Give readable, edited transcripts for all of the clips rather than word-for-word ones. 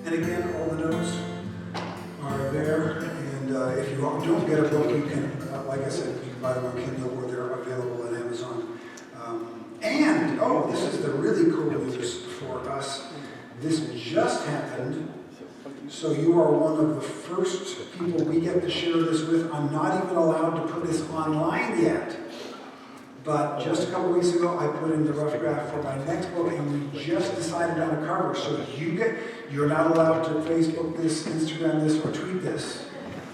And again, all the notes are there. And if you don't get a book, you can, like I said, you can buy them on Kindle or they're available on Amazon. This is the really cool news for us. This just happened. So you are one of the first people we get to share this with. I'm not even allowed to put this online yet. But just a couple weeks ago, I put in the rough draft for my next book, and we just decided on a cover. So you're not allowed to Facebook this, Instagram this, or tweet this.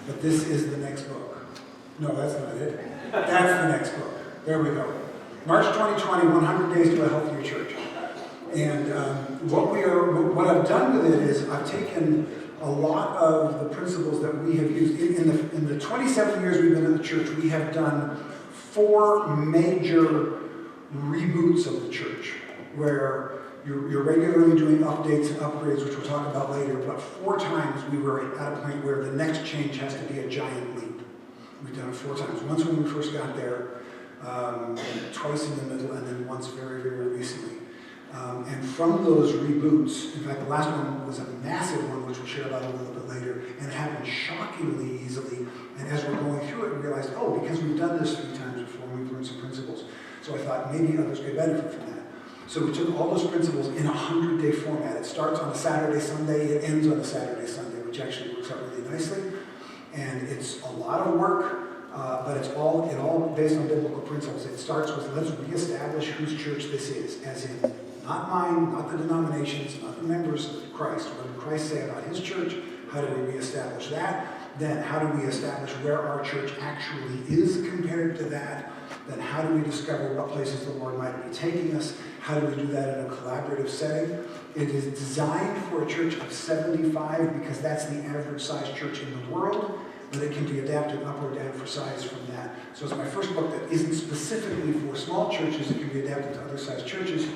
But this is the next book. No, that's not it. That's the next book. There we go. March 2020, 100 Days to a Healthier Church. And what I've done with it is I've taken a lot of the principles that we have used. In the 27 years we've been in the church, we have done 4 major reboots of the church, where you're regularly doing updates and upgrades, which we'll talk about later, but 4 times we were at a point where the next change has to be a giant leap. We've done it 4 times. Once when we first got there, twice in the middle, and then once very, very recently. And from those reboots, in fact, the last one was a massive one, which we'll share about a little bit later, and it happened shockingly easily. And as we're going through it, we realized, because we've done this 3 times before, we've learned some principles. So I thought maybe others could benefit from that. So we took all those principles in a 100-day format. It starts on a Saturday, Sunday, it ends on a Saturday, Sunday, which actually works out really nicely. And it's a lot of work. But it's all based on biblical principles. It starts with, let's reestablish whose church this is, as in not mine, not the denominations, not the members, but Christ. What did Christ say about his church? How do we reestablish that? Then how do we establish where our church actually is compared to that? Then how do we discover what places the Lord might be taking us? How do we do that in a collaborative setting? It is designed for a church of 75 because that's the average size church in the world. But it can be adapted up or down for size from that. So it's my first book that isn't specifically for small churches. It can be adapted to other size churches.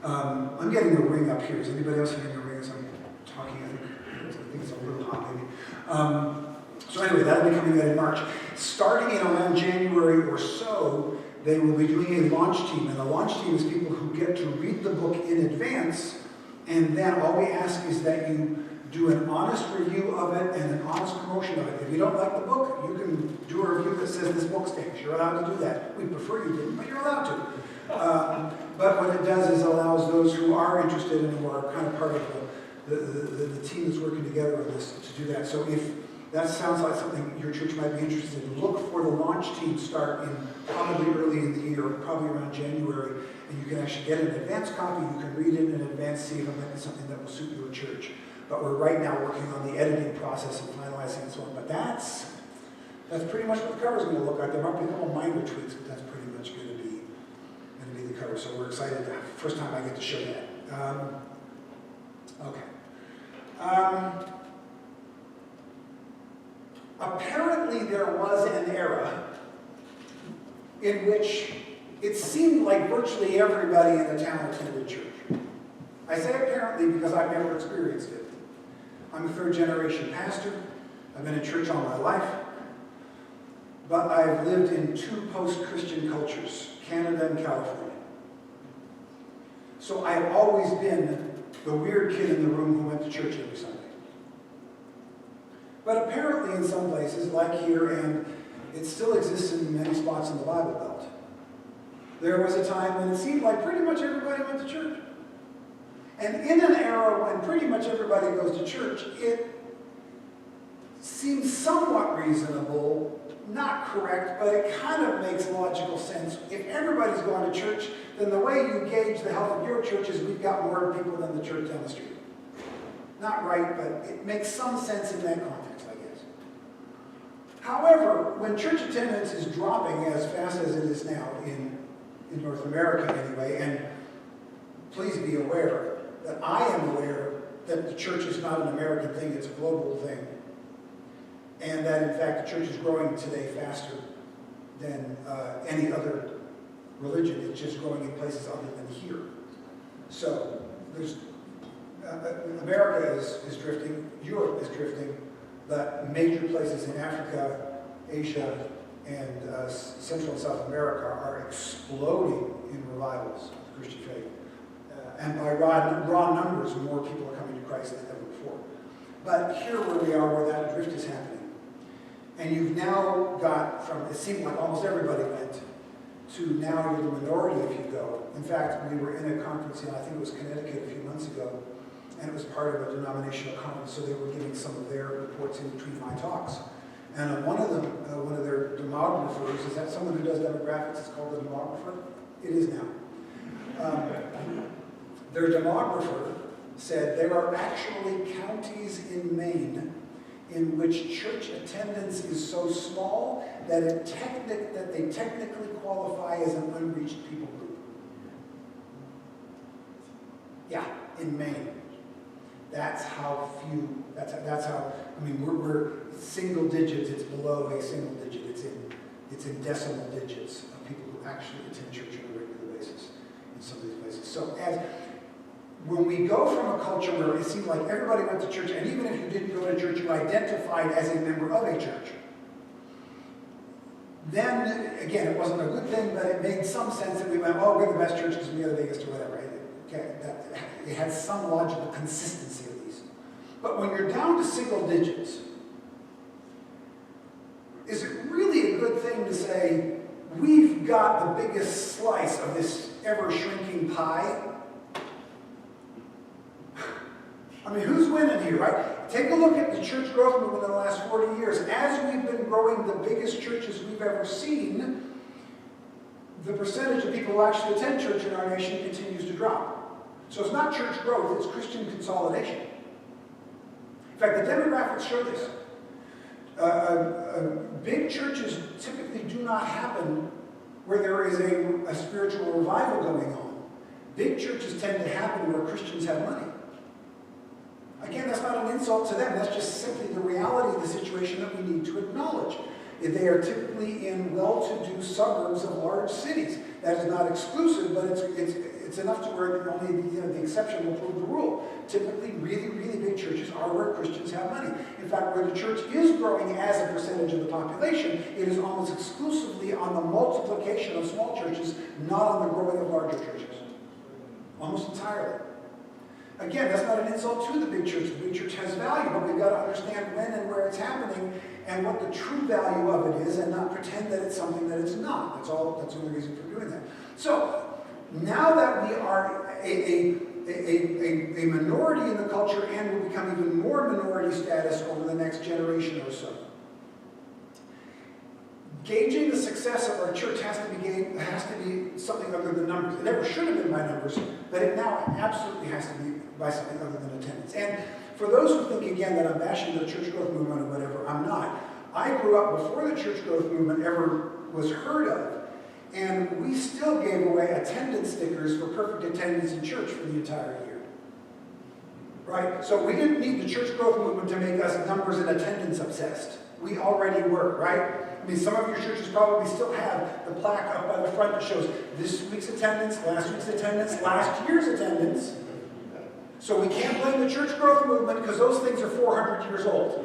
I'm getting a ring up here. Is anybody else getting a ring as I'm talking? I think it's a little hot maybe. So anyway, that'll be coming out in March. Starting in around January or so, they will be doing a launch team. And the launch team is people who get to read the book in advance. And then all we ask is that you do an honest review of it and an honest promotion of it. If you don't like the book, you can do a review that says this book stinks. You're allowed to do that. We prefer you didn't, but you're allowed to. But what it does is allows those who are interested and who are kind of part of the team that's working together on this to do that. So if that sounds like something your church might be interested in, look for the launch team start in probably early in the year, probably around January, and you can actually get an advance copy. You can read it in advance, see if it might be something that will suit your church. But we're right now working on the editing process and finalizing and so on. But that's pretty much what the cover is going to look like. There might be a couple minor tweaks, but that's pretty much going to be the cover. So we're excited. First time I get to show that. Okay. Apparently there was an era in which it seemed like virtually everybody in the town attended church. I say apparently because I've never experienced it. I'm a 3rd generation pastor. I've been in church all my life. But I've lived in 2 post-Christian cultures, Canada and California. So I've always been the weird kid in the room who went to church every Sunday. But apparently in some places, like here, and it still exists in many spots in the Bible Belt, there was a time when it seemed like pretty much everybody went to church. And in an era when pretty much everybody goes to church, it seems somewhat reasonable, not correct, but it kind of makes logical sense. If everybody's going to church, then the way you gauge the health of your church is we've got more people than the church down the street. Not right, but it makes some sense in that context, I guess. However, when church attendance is dropping as fast as it is now in North America anyway, and please be aware that I am aware that the church is not an American thing, it's a global thing. And that, in fact, the church is growing today faster than any other religion. It's just growing in places other than here. So, America is drifting, Europe is drifting, but major places in Africa, Asia, and Central and South America are exploding in revivals of the Christian faith. And by raw numbers, more people are coming to Christ than ever before. But here where we are, where that drift is happening, and you've now got from, it seemed like almost everybody went, to now you're the minority if you go. In fact, we were in a conference in, I think it was Connecticut a few months ago, and it was part of a denominational conference, so they were giving some of their reports in between my talks. And one of them, one of their demographers, is that someone who does demographics? It's called a demographer? It is now. Their demographer said there are actually counties in Maine in which church attendance is so small that they technically qualify as an unreached people group. Yeah, in Maine. That's how few, that's how, I mean, we're single digits, it's below a single digit, it's in decimal digits of people who actually attend church on a regular basis in some of these places. So when we go from a culture where it seemed like everybody went to church, and even if you didn't go to church, you identified as a member of a church, then, again, it wasn't a good thing, but it made some sense that we went, oh, we're the best church because we're the biggest or whatever, right? Okay, it had some logical consistency at least. But when you're down to single digits, is it really a good thing to say, we've got the biggest slice of this ever-shrinking pie? I mean, who's winning here, right? Take a look at the church growth movement in the last 40 years. As we've been growing the biggest churches we've ever seen, the percentage of people who actually attend church in our nation continues to drop. So it's not church growth, it's Christian consolidation. In fact, the demographics show this. Big churches typically do not happen where there is a spiritual revival going on. Big churches tend to happen where Christians have money. Again, that's not an insult to them. That's just simply the reality of the situation that we need to acknowledge. They are typically in well-to-do suburbs of large cities. That is not exclusive, but it's enough to where only the exception will prove the rule. Typically, really, really big churches are where Christians have money. In fact, where the church is growing as a percentage of the population, it is almost exclusively on the multiplication of small churches, not on the growing of larger churches. Almost entirely. Again, that's not an insult to the big church. The big church has value, but we've got to understand when and where it's happening and what the true value of it is and not pretend that it's something that it's not. That's the only reason for doing that. So, now that we are a minority in the culture and will become even more minority status over the next generation or so, gauging the success of our church has to be something other than numbers. It never should have been by numbers, but it now absolutely has to be by something other than attendance. And for those who think, again, that I'm bashing the church growth movement or whatever, I'm not. I grew up before the church growth movement ever was heard of, and we still gave away attendance stickers for perfect attendance in church for the entire year. Right? So we didn't need the church growth movement to make us numbers and attendance obsessed. We already were, right? I mean, some of your churches probably still have the plaque up by the front that shows this week's attendance, last week's attendance, last year's attendance. So we can't blame the church growth movement because those things are 400 years old.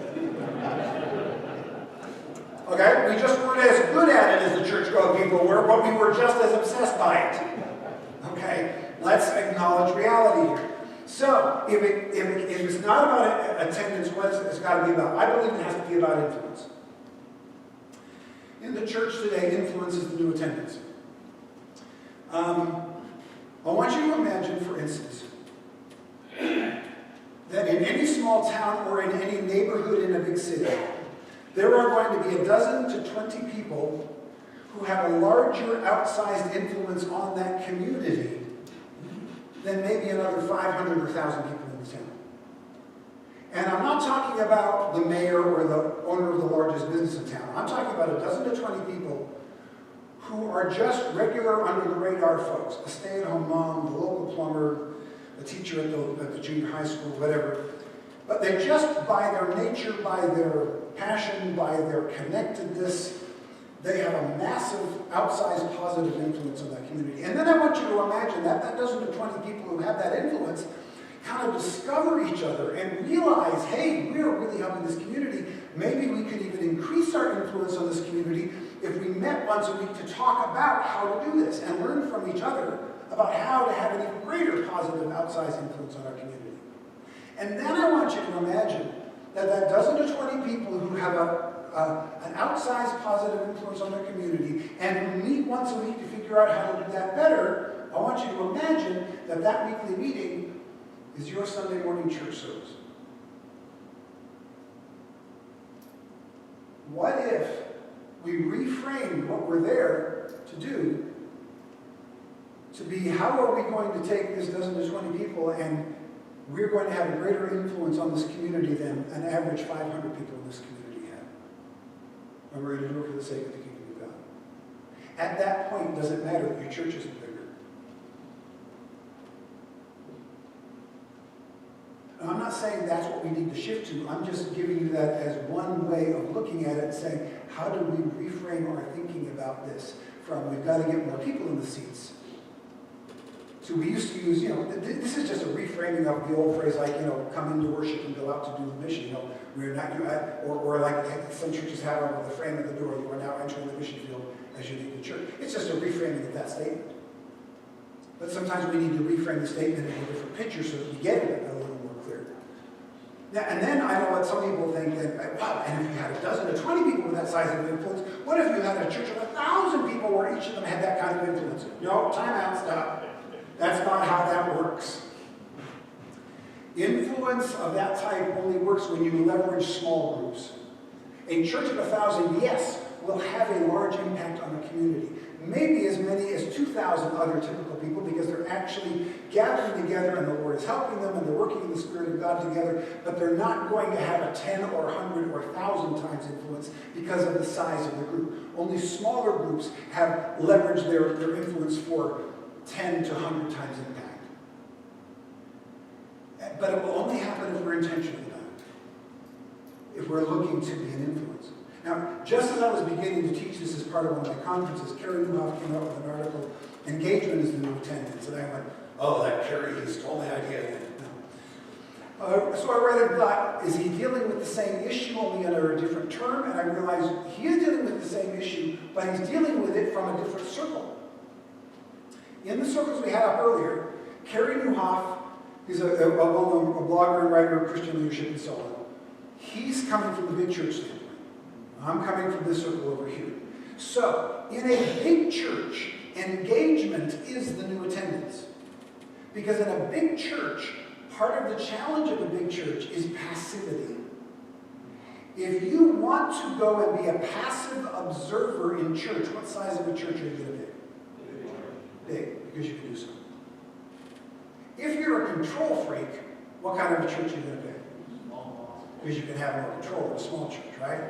Okay? We just weren't as good at it as the church growth people were, but we were just as obsessed by it. Okay? Let's acknowledge reality here. So, if it's not about attendance, what it's got to be about? I believe it has to be about influence. In the church today, influence is the new attendance. I want you to imagine, for instance, that in any small town or in any neighborhood in a big city, there are going to be 12 to 20 people who have a larger outsized influence on that community than maybe another 500 or 1,000 people in the town. And I'm not talking about the mayor or the owner of the largest business in town. I'm talking about 12 to 20 people who are just regular under-the-radar folks. A stay-at-home mom, the local plumber, a teacher at the junior high school, whatever. But they just, by their nature, by their passion, by their connectedness, they have a massive, outsized positive influence on that community. And then I want you to imagine that 12 to 20 people who have that influence kind of discover each other and realize, hey, we're really helping this community. Maybe we could even increase our influence on this community if we met once a week to talk about how to do this and learn from each other about how to have an even greater positive outsized influence on our community. And then I want you to imagine that dozen to 20 people who have an outsized positive influence on their community and who meet once a week to figure out how to do that better, I want you to imagine that weekly meeting is your Sunday morning church service. What if we reframe what we're there to do to be, how are we going to take this dozen to 20 people and we're going to have a greater influence on this community than an average 500 people in this community have. And we're going to do it for the sake of the kingdom of God. At that point, does it matter that your church isn't bigger? And I'm not saying that's what we need to shift to. I'm just giving you that as one way of looking at it and saying, how do we reframe our thinking about this from we've got to get more people in the seats? So we used to use, this is just a reframing of the old phrase like, come into worship and go out to do the mission. We're not, or like some churches have on the frame of the door, you are now entering the mission field as you leave the church. It's just a reframing of that statement. But sometimes we need to reframe the statement in a different picture so that we get it a little more clear. Now, and then I know what some people think that, wow, and if you had a dozen or 20 people with that size of influence, what if you had a church of 1,000 people where each of them had that kind of influence? No, time out, stop. That's not how that works. Influence of that type only works when you leverage small groups. A church of 1,000, yes, will have a large impact on the community. Maybe as many as 2,000 other typical people because they're actually gathering together and the Lord is helping them and they're working in the Spirit of God together, but they're not going to have a 10 or 100 or 1,000 times influence because of the size of the group. Only smaller groups have leveraged their influence for 10 to 100 times impact. But it will only happen if we're intentional about it, if we're looking to be an influence. Now, just as I was beginning to teach this as part of one of my conferences, Carrie Newhoff came up with an article, Engagement is the New Attendance, and I went, oh, that Carrie, he stole my idea again. No. So I read it and thought, is he dealing with the same issue, only under a different term? And I realized he is dealing with the same issue, but he's dealing with it from a different circle. In the circles we had up earlier, Carrie Newhoff, he's a blogger and writer of Christian leadership and so on. He's coming from the big church standpoint. I'm coming from this circle over here. So, in a big church, engagement is the new attendance. Because in a big church, part of the challenge of a big church is passivity. If you want to go and be a passive observer in church, what size of a church are you going to be? Big, because you can do so. If you're a control freak, what kind of a church are you going to pick? Because you can have more control in a small church, right?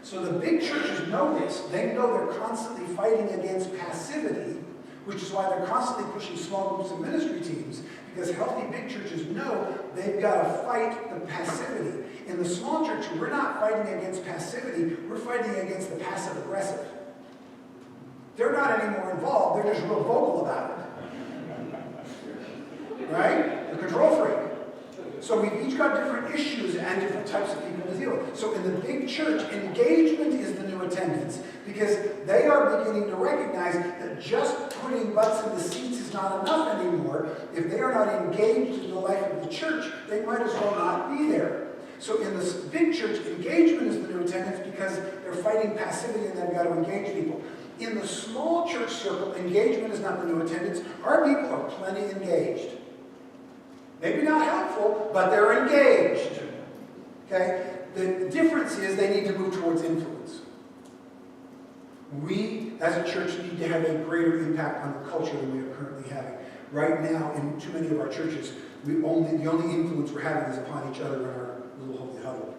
So the big churches know this. They know they're constantly fighting against passivity, which is why they're constantly pushing small groups and ministry teams, because healthy big churches know they've got to fight the passivity. In the small church, we're not fighting against passivity, we're fighting against the passive-aggressive. They're not any more involved, they're just real vocal about it. Right? The control freak. So we've each got different issues and different types of people to deal with. So in the big church, engagement is the new attendance because they are beginning to recognize that just putting butts in the seats is not enough anymore. If they are not engaged in the life of the church, they might as well not be there. So in this big church, engagement is the new attendance because they're fighting passivity and they've got to engage people. In the small church circle, engagement is not the new attendance. Our people are plenty engaged. Maybe not helpful, but they're engaged. Okay? The difference is they need to move towards influence. We, as a church, need to have a greater impact on the culture than we are currently having. Right now, in too many of our churches, the only influence we're having is upon each other in our little holy huddle.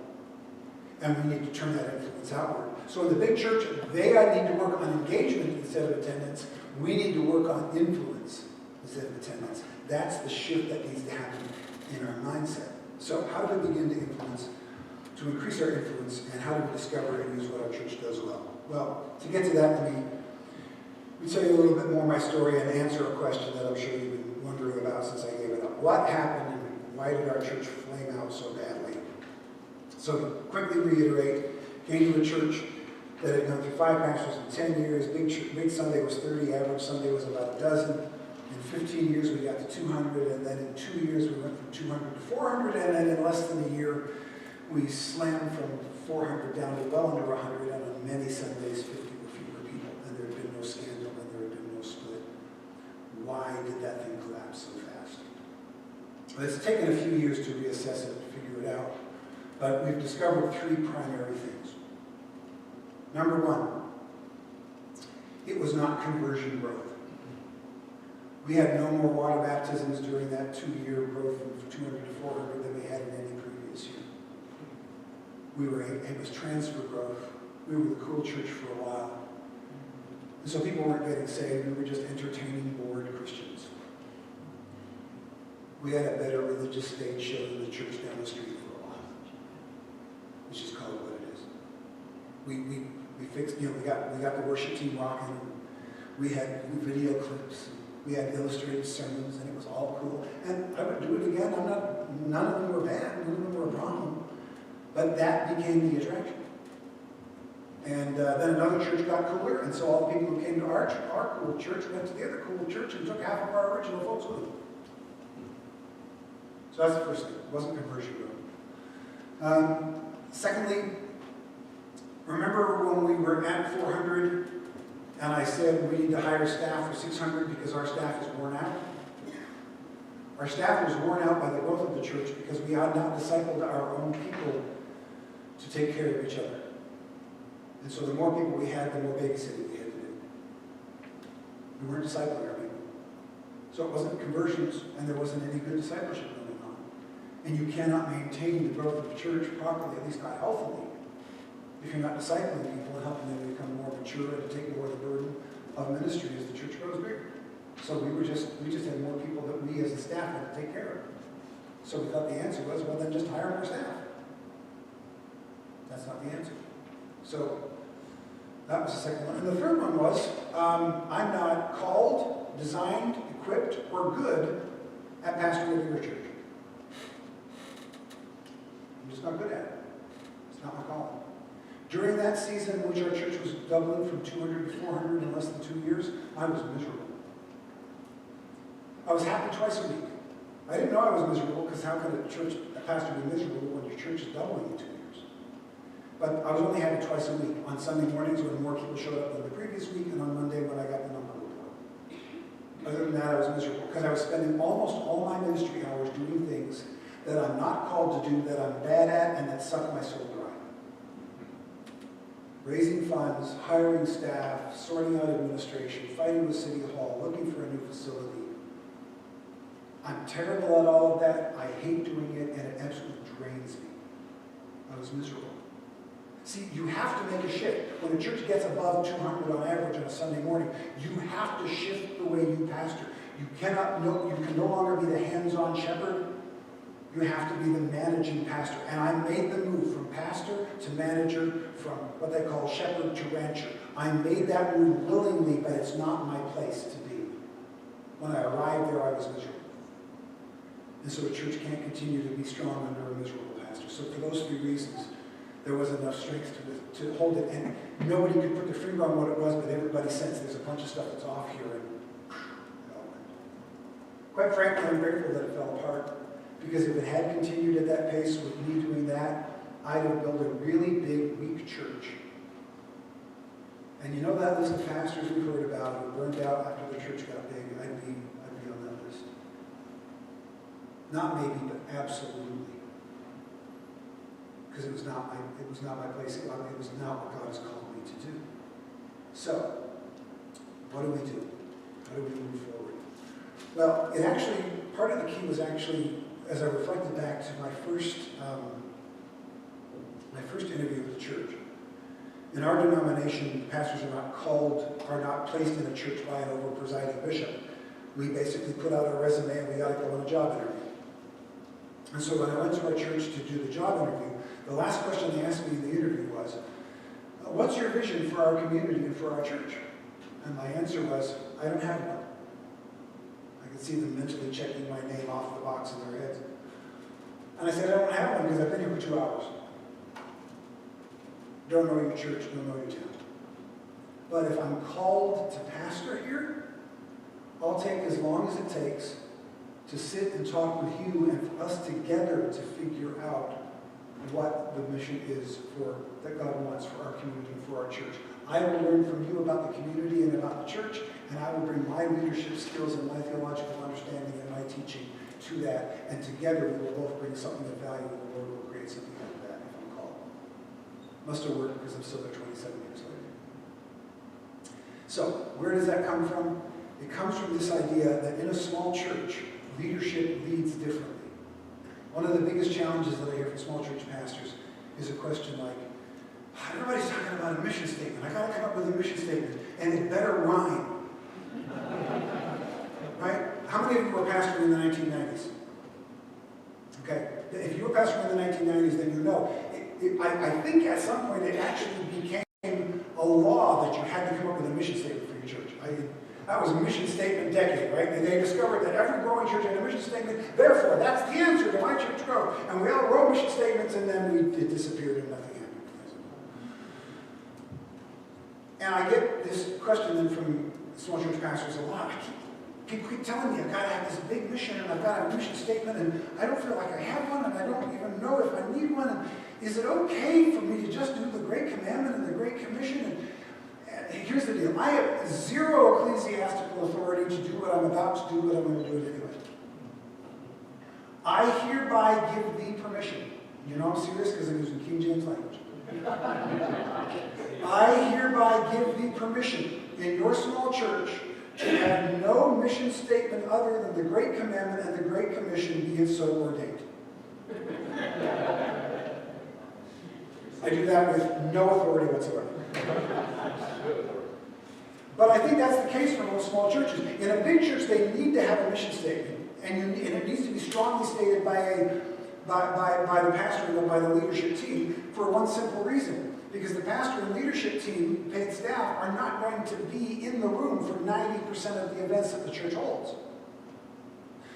And we need to turn that influence outward. So in the big church, they need to work on engagement instead of attendance. We need to work on influence instead of attendance. That's the shift that needs to happen in our mindset. So how do we begin to influence, to increase our influence, and how do we discover and use what our church does well? Well, to get to that, let me tell you a little bit more of my story and answer a question that I'm sure you've been wondering about since I gave it up. What happened and why did our church flame out so badly? So to quickly reiterate, came to a church that had gone through 5 pastors in 10 years. Big Sunday was 30, average Sunday was about a dozen. In 15 years, we got to 200, and then in 2 years, we went from 200 to 400, and then in less than a year, we slammed from 400 down to well under 100, and on many Sundays, 50 or fewer people, and there had been no scandal, and there had been no split. Why did that thing collapse so fast? Well, it's taken a few years to reassess it and figure it out, but we've discovered 3 primary things. Number 1, it was not conversion growth. We had no more water baptisms during that 2-year growth from 200 to 400 than we had in any previous year. It was transfer growth. We were the cool church for a while. And so people weren't getting saved. We were just entertaining bored Christians. We had a better religious stage show than the church down the street for a while. Let's just call it what it is. We fixed, we got the worship team rocking. We had video clips. We had illustrated sermons, and it was all cool. And I would do it again. None of them were bad. None of them were a problem. But that became the attraction. And then another church got cooler, and so all the people who came to our cool church went to the other cool church and took half of our original folks with them. So that's the first thing. It wasn't conversion growth. Secondly, remember when we were at 400, and I said we need to hire staff for 600 because our staff is worn out? Our staff was worn out by the growth of the church because we had not discipled our own people to take care of each other. And so the more people we had, the more babysitting we had to do. We weren't discipling our people. So it wasn't conversions, and there wasn't any good discipleship going on. And you cannot maintain the growth of the church properly, at least not healthily, if you're not discipling people and helping them become more mature and to take more of the burden of ministry as the church grows bigger. So we just had more people that we as a staff had to take care of. So we thought the answer was, well, then just hire more staff. That's not the answer. So that was the second one. And the third one was, I'm not called, designed, equipped, or good at pastoring your church. I'm just not good at it. It's not my calling. During that season in which our church was doubling from 200 to 400 in less than 2 years, I was miserable. I was happy twice a week. I didn't know I was miserable because how could a pastor be miserable when your church is doubling in 2 years? But I was only happy twice a week, on Sunday mornings when more people showed up than the previous week, and on Monday when I got the number report. Other than that, I was miserable because I was spending almost all my ministry hours doing things that I'm not called to do, that I'm bad at, and that suck my soul dry. Raising funds, hiring staff, sorting out administration, fighting with City Hall, looking for a new facility. I'm terrible at all of that. I hate doing it, and it absolutely drains me. I was miserable. See, you have to make a shift. When a church gets above 200 on average on a Sunday morning, you have to shift the way you pastor. You can no longer be the hands-on shepherd. You have to be the managing pastor. And I made the move from pastor to manager, from what they call shepherd to rancher. I made that move willingly, but it's not my place to be. When I arrived there, I was miserable. And so a church can't continue to be strong under a miserable pastor. So for those 3 reasons, there was enough strength to hold it. And nobody could put their finger on what it was, but everybody sensed there's a bunch of stuff that's off here. And it all went. Quite frankly, I'm grateful that it fell apart. Because if it had continued at that pace with me doing that, I'd have built a really big, weak church. And you know that list of pastors we've heard about who burned out after the church got big? I'd be on that list. Not maybe, but absolutely. Because it was not my place. It was not what God has called me to do. So, what do we do? How do we move forward? Well, part of the key was actually, as I reflected back to my first interview with the church. In our denomination, pastors are not placed in a church by an over-presiding bishop. We basically put out a resume and we got to go on a job interview. And so when I went to our church to do the job interview, the last question they asked me in the interview was, what's your vision for our community and for our church? And my answer was, I don't have one. I could see them mentally checking my name off the box in their heads. And I said, I don't have one because I've been here for 2 hours. Don't know your church, don't know your town. But if I'm called to pastor here, I'll take as long as it takes to sit and talk with you and for us together to figure out what the mission is that God wants for our community, for our church. I will learn from you about the community and about the church, and I will bring my leadership skills and my theological understanding and my teaching to that, and together we will both bring something of value, and the Lord will create something out of that if I'm called. Must have worked because I'm still there 27 years later. So, where does that come from? It comes from this idea that in a small church, leadership leads differently. One of the biggest challenges that I hear from small church pastors is a question like, everybody's talking about a mission statement. I got to come up with a mission statement, and it better rhyme. Right? How many of you were pastoring in the 1990s? Okay. If you were pastoring in the 1990s, then you know. I think at some point it actually became a law that you had to come up with a mission statement for your church. That was a mission statement decade, right? And they discovered that every growing church had a mission statement. Therefore, that's the answer to my church growth. And we all wrote mission statements, and then it disappeared and nothing happened. And I get this question then from small church pastors a lot. People keep telling me I've got to have this big mission, and I've got to have a mission statement, and I don't feel like I have one, and I don't even know if I need one. And is it okay for me to just do the Great Commandment and the Great Commission? And here's the deal. I have zero ecclesiastical authority to do what I'm about to do, but I'm going to do it anyway. I hereby give thee permission. You know I'm serious because I'm using King James language. I hereby give thee permission in your small church to have no mission statement other than the Great Commandment and the Great Commission, be it so ordained. I do that with no authority whatsoever. But I think that's the case for most small churches. In a big church, they need to have a mission statement, and it needs to be strongly stated by the pastor and by the leadership team for one simple reason. Because the pastor and leadership team, paid staff, are not going to be in the room for 90% of the events that the church holds.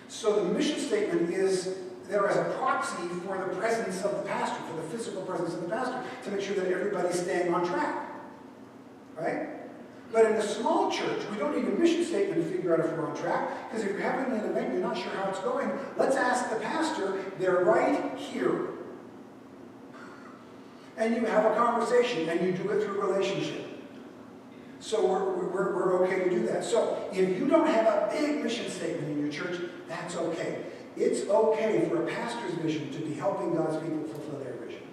So the mission statement is there as a proxy for the presence of the pastor, for the physical presence of the pastor, to make sure that everybody's staying on track. Right? But in a small church, we don't need a mission statement to figure out if we're on track, because if you're having an event and you're not sure how it's going, let's ask the pastor. They're right here. And you have a conversation, and you do it through relationship. So we're okay to do that. So if you don't have a big mission statement in your church, that's okay. It's okay for a pastor's vision to be helping God's people fulfill their vision.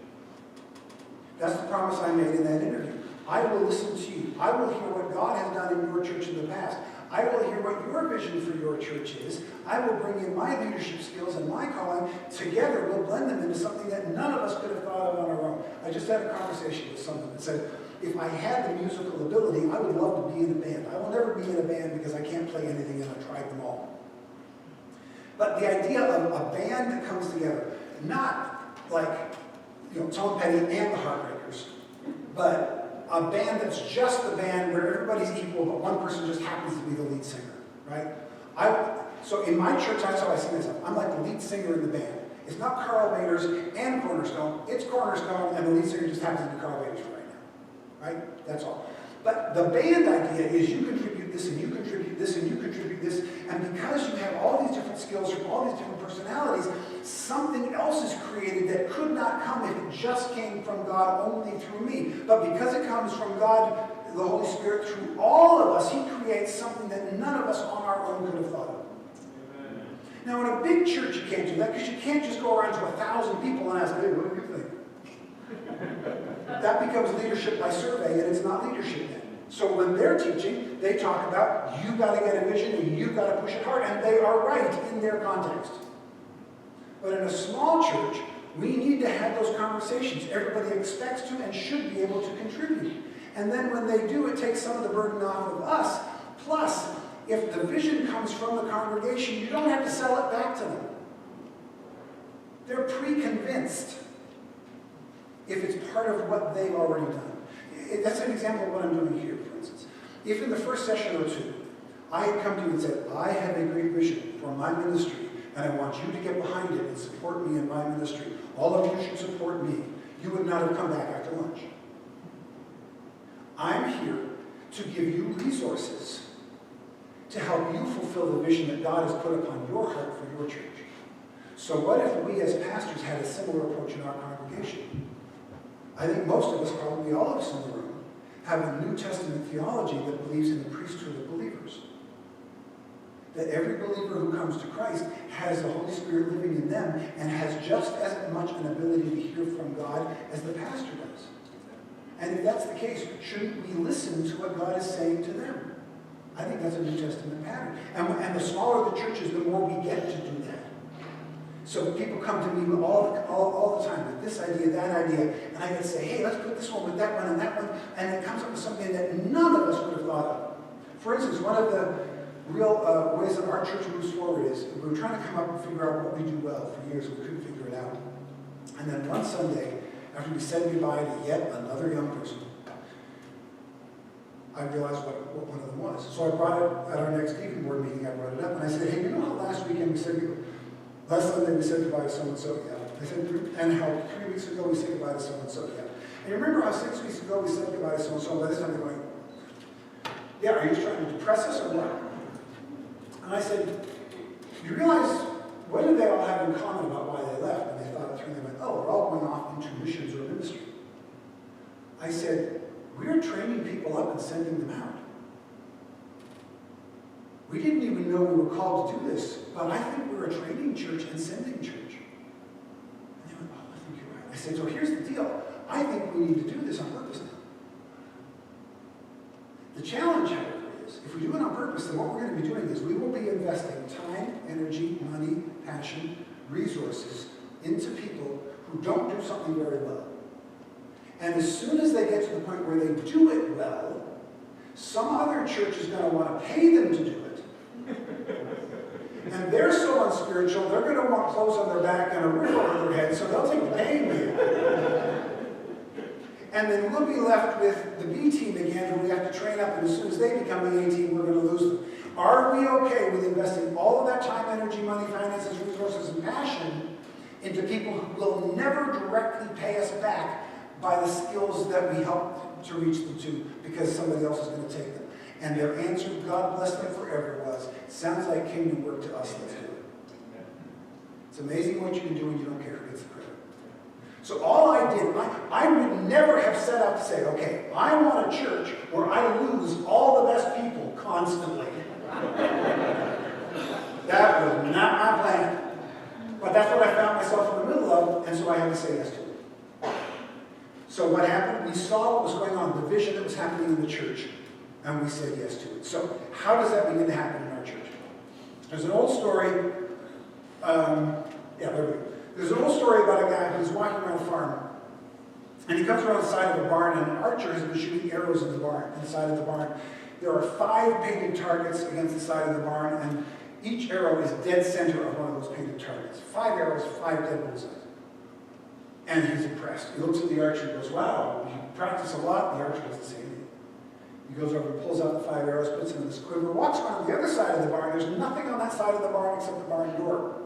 That's the promise I made in that interview. I will listen to you. I will hear what God has done in your church in the past. I will hear what your vision for your church is. I will bring in my leadership skills and my calling. Together, we'll blend them into something that none of us could have thought of on our own. I just had a conversation with someone that said, if I had the musical ability, I would love to be in a band. I will never be in a band because I can't play anything, and I've tried them all. But the idea of a band that comes together, not like, Tom Petty and the Heartbreakers, but a band that's just the band where everybody's equal, but one person just happens to be the lead singer, right? So in my church, that's how I see myself. I'm like the lead singer in the band. It's not Karl Vaters and Cornerstone. It's Cornerstone, and the lead singer just happens to be Karl Vaters right now, right? That's all. But the band idea is you contribute this, and you contribute this, and you contribute this, and because you have all these different skills from all these different personalities, something else is created that could not come if it just came from God only through me. But because it comes from God, the Holy Spirit, through all of us, He creates something that none of us on our own could have thought of. Amen. Now, in a big church, you can't do that, because you can't just go around to 1,000 people and ask, hey, what do you think? That becomes leadership by survey, and it's not leadership then. So when they're teaching, they talk about, you've got to get a vision, and you've got to push it hard, and they are right in their context. But in a small church, we need to have those conversations. Everybody expects to and should be able to contribute. And then when they do, it takes some of the burden off of us. Plus, if the vision comes from the congregation, you don't have to sell it back to them. They're pre-convinced if it's part of what they've already done. That's an example of what I'm doing here, for instance. If in the first session or two, I had come to you and said, I have a great vision for my ministry, and I want you to get behind it and support me in my ministry. All of you should support me. You would not have come back after lunch. I'm here to give you resources to help you fulfill the vision that God has put upon your heart for your church. So what if we as pastors had a similar approach in our congregation? I think most of us, probably all of us in the room, have a New Testament theology that believes in the priesthood of believers. That every believer who comes to Christ has the Holy Spirit living in them and has just as much an ability to hear from God as the pastor does. And if that's the case, shouldn't we listen to what God is saying to them? I think that's a New Testament pattern. And the smaller the churches, the more we get to do that. So people come to me all the time with this idea, that idea, and I can say, hey, let's put this one with that one and that one, and it comes up with something that none of us would have thought of. For instance, one of the real ways that our church moves forward is we were trying to come up and figure out what we do well for years, and we couldn't figure it out. And then one Sunday, after we said goodbye to yet another young person, I realized what one of them was. So I brought it at our next deacon board meeting, I brought it up, and I said, hey, you know how last Sunday we said goodbye to so-and-so? Yeah. I said, and how 3 weeks ago we said goodbye to so-and-so? Yeah. And you remember how 6 weeks ago we said goodbye to so-and-so? By this time they're going, yeah, are you just trying to depress us or what? And I said, you realize, what did they all have in common about why they left? And they thought it through, and they went, oh, we're all going off into missions or ministry. I said, we're training people up and sending them out. We didn't even know we were called to do this, but I think we're a training church and sending church. And they went, oh, I think you're right. I said, so here's the deal. I think we need to do this on purpose now. The challenge, however, is if we do it on purpose, then what we're going to be doing is we will be investing time, energy, money, passion, resources into people who don't do something very well. And as soon as they get to the point where they do it well, some other church is going to want to pay them to do it. And they're so unspiritual, they're going to want clothes on their back and a roof over their head, so they'll take the paying deal. And then we'll be left with the B team again, who we have to train up, and as soon as they become the A team, we're going to lose them. Are we okay with investing all of that time, energy, money, finances, resources, and passion into people who will never directly pay us back by the skills that we help to reach them to, because somebody else is going to take them? And their answer, God bless them forever, was, sounds like kingdom work to us, let's do it. It's amazing what you can do when you don't care who gets the credit. So all I did, I would never have set out to say, okay, I want a church where I lose all the best people constantly. That was not my plan. But that's what I found myself in the middle of, and so I had to say yes to it. So what happened? We saw what was going on, the vision that was happening in the church, and we said yes to it. So how does that begin to happen in our church? There's an old story, There's an old story about a guy who's walking around a farm, and he comes around the side of a barn, and an archer has been shooting arrows in the barn, inside of the barn. There are 5 painted targets against the side of the barn, and each arrow is dead center of one of those painted targets. 5 arrows, 5 dead bullseyes. And he's impressed. He looks at the archer and goes, wow, you practice a lot. The archer doesn't say anything. He goes over and pulls out the 5 arrows, puts them in this quiver, walks around the other side of the barn. There's nothing on that side of the barn except the barn door.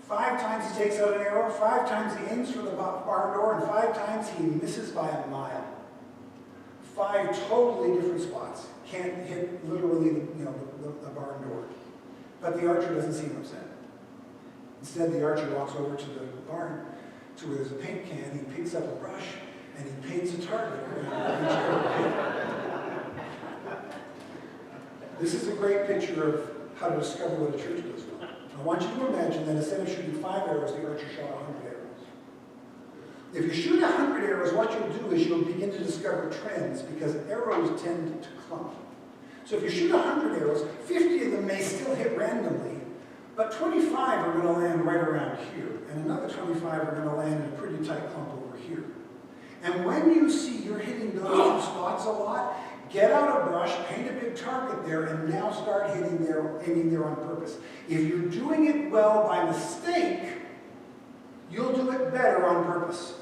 5 times he takes out an arrow, 5 times he aims for the barn door, and 5 times he misses by a mile. 5 totally different spots. Can't hit literally the barn door. But the archer doesn't seem upset. Instead, the archer walks over to the barn to where there's a paint can. He picks up a brush and he paints a target around each arrow. This is a great picture of how to discover what a church does well. I want you to imagine that instead of shooting 5 arrows, the archer shot 100 arrows. If you shoot 100 arrows, what you'll do is you'll begin to discover trends, because arrows tend to clump. So if you shoot 100 arrows, 50 of them may still hit randomly, but 25 are going to land right around here, and another 25 are going to land in a pretty tight clump over here. And when you see you're hitting those 2 spots a lot, get out a brush, paint a big target there, and now start aiming there on purpose. If you're doing it well by mistake, you'll do it better on purpose.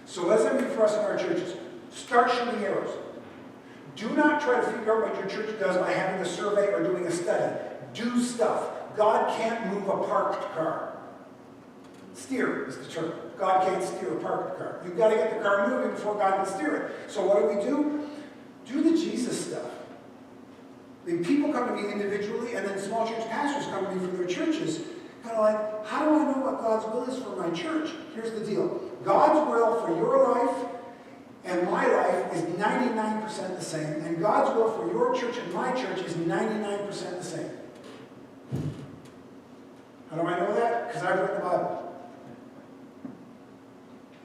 So what does that mean for us in our churches? Start shooting arrows. Do not try to figure out what your church does by having a survey or doing a study. Do stuff. God can't move a parked car. Steer is the term. God can't steer a parked car. You've got to get the car moving before God can steer it. So what do? Do the Jesus stuff. I mean, people come to me individually, and then small church pastors come to me for their churches. Kind of like, how do I know what God's will is for my church? Here's the deal. God's will for your life and my life is 99% the same, and God's will for your church and my church is 99% the same. How do I know that? Because I've read the Bible.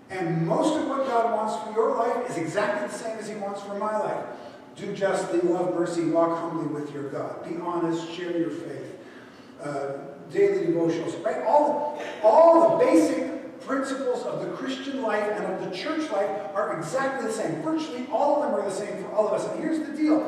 And most of what God wants for your life is exactly the same as he wants for my life. Do justly, love mercy, walk humbly with your God. Be honest, share your faith. Daily devotionals, right? All the basic principles of the Christian life and of the church life are exactly the same. Virtually all of them are the same for all of us. And here's the deal.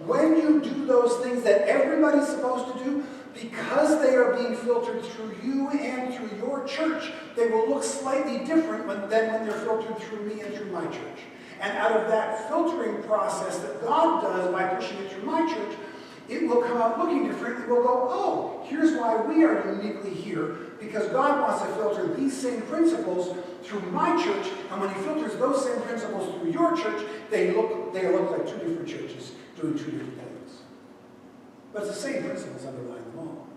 When you do those things that everybody's supposed to do, because they are being filtered through you and through your church, they will look slightly different than when they're filtered through me and through my church. And out of that filtering process that God does by pushing it through my church, it will come out looking different. It will go, oh, here's why we are uniquely here, because God wants to filter these same principles through my church, and when he filters those same principles through your church, they look like two different churches doing two different things. But it's the same principles underlying them all.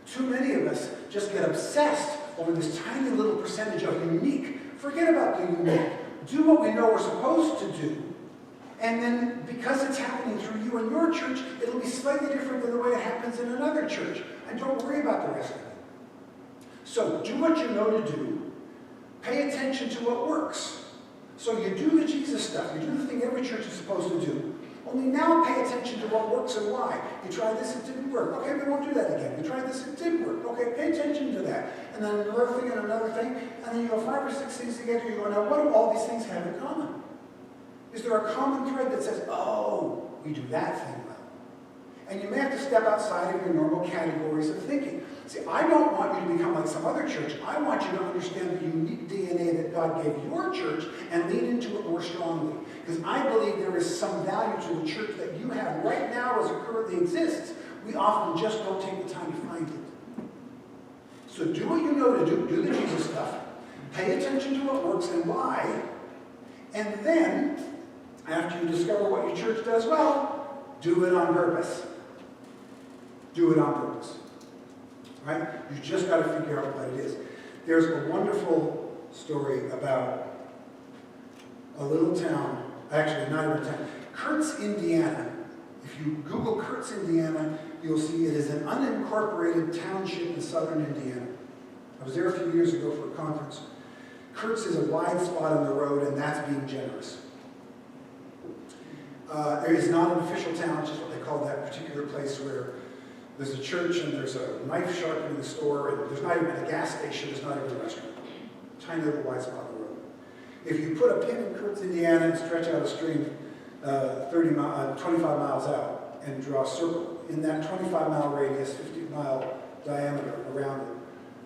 Too many of us just get obsessed over this tiny little percentage of unique. Forget about the unique. Do what we know we're supposed to do. And then, because it's happening through you and your church, it'll be slightly different than the way it happens in another church. And don't worry about the rest of it. So, do what you know to do. Pay attention to what works. So you do the Jesus stuff. You do the thing every church is supposed to do. Only now pay attention to what works and why. You tried this, it didn't work. Okay, we won't do that again. You tried this, it did work. Okay, pay attention to that. And then another thing and another thing. And then you go 5 or 6 things together. You go, now what do all these things have in common? Is there a common thread that says, oh, we do that thing well? And you may have to step outside of your normal categories of thinking. See, I don't want you to become like some other church. I want you to understand the unique DNA that God gave your church and lean into it more strongly. Because I believe there is some value to the church that you have right now as it currently exists. We often just don't take the time to find it. So do what you know to do. Do the Jesus stuff. Pay attention to what works and why. And then, after you discover what your church does well, do it on purpose. Do it on purpose. Right? You just got to figure out what it is. There's a wonderful story about a little town, actually not even a town, Kurtz, Indiana. If you Google Kurtz, Indiana, you'll see it is an unincorporated township in southern Indiana. I was there a few years ago for a conference. Kurtz is a wide spot on the road, and that's being generous. It is not an official town, which is what they call that particular place where there's a church and there's a knife sharpening the store, and there's not even a gas station, there's not even a restaurant. Tiny little wide spot on the road. If you put a pin in Kurtz, Indiana, and stretch out a string 25 miles out and draw a circle, in that 25-mile radius, 50-mile diameter around it,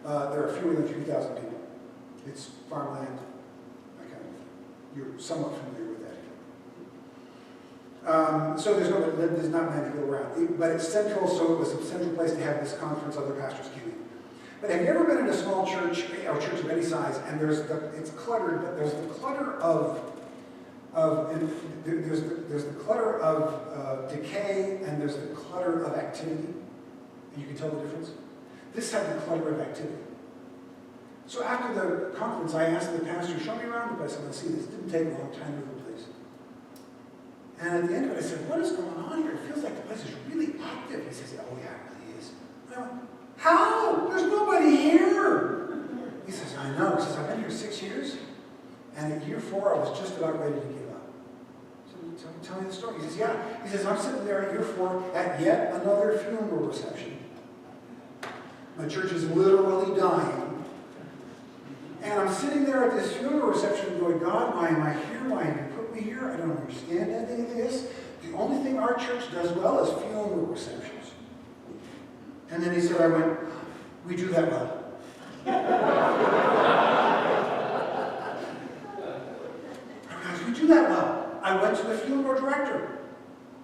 there are fewer than 3,000 people. It's farmland, that kind of thing. You're somewhat familiar with that. So there's not many people around. But it's central, so it was a central place to have this conference. Other pastors came in. But have you ever been in a small church, or church of any size, and it's cluttered, but there's the clutter of decay, and there's the clutter of activity. And you can tell the difference. This had the clutter of activity. So after the conference, I asked the pastor, show me around the place. I want to see this. It didn't take a long time to the place. And at the end of it, I said, what is going on here? It feels like the place is really active. He says, oh yeah, it really is. And I went, how? There's nobody here. He says, I know. He says, I've been here 6 years. And at year 4, I was just about ready to give up. So tell me the story. He says, yeah. He says, I'm sitting there at year 4 at yet another funeral reception. My church is literally dying. And I'm sitting there at this funeral reception going, God, why am I here? Why have you put me here? I don't understand any of this. The only thing our church does well is funeral receptions. And then he said, I went, we do that well. Guys, we do that well. I went to the funeral director.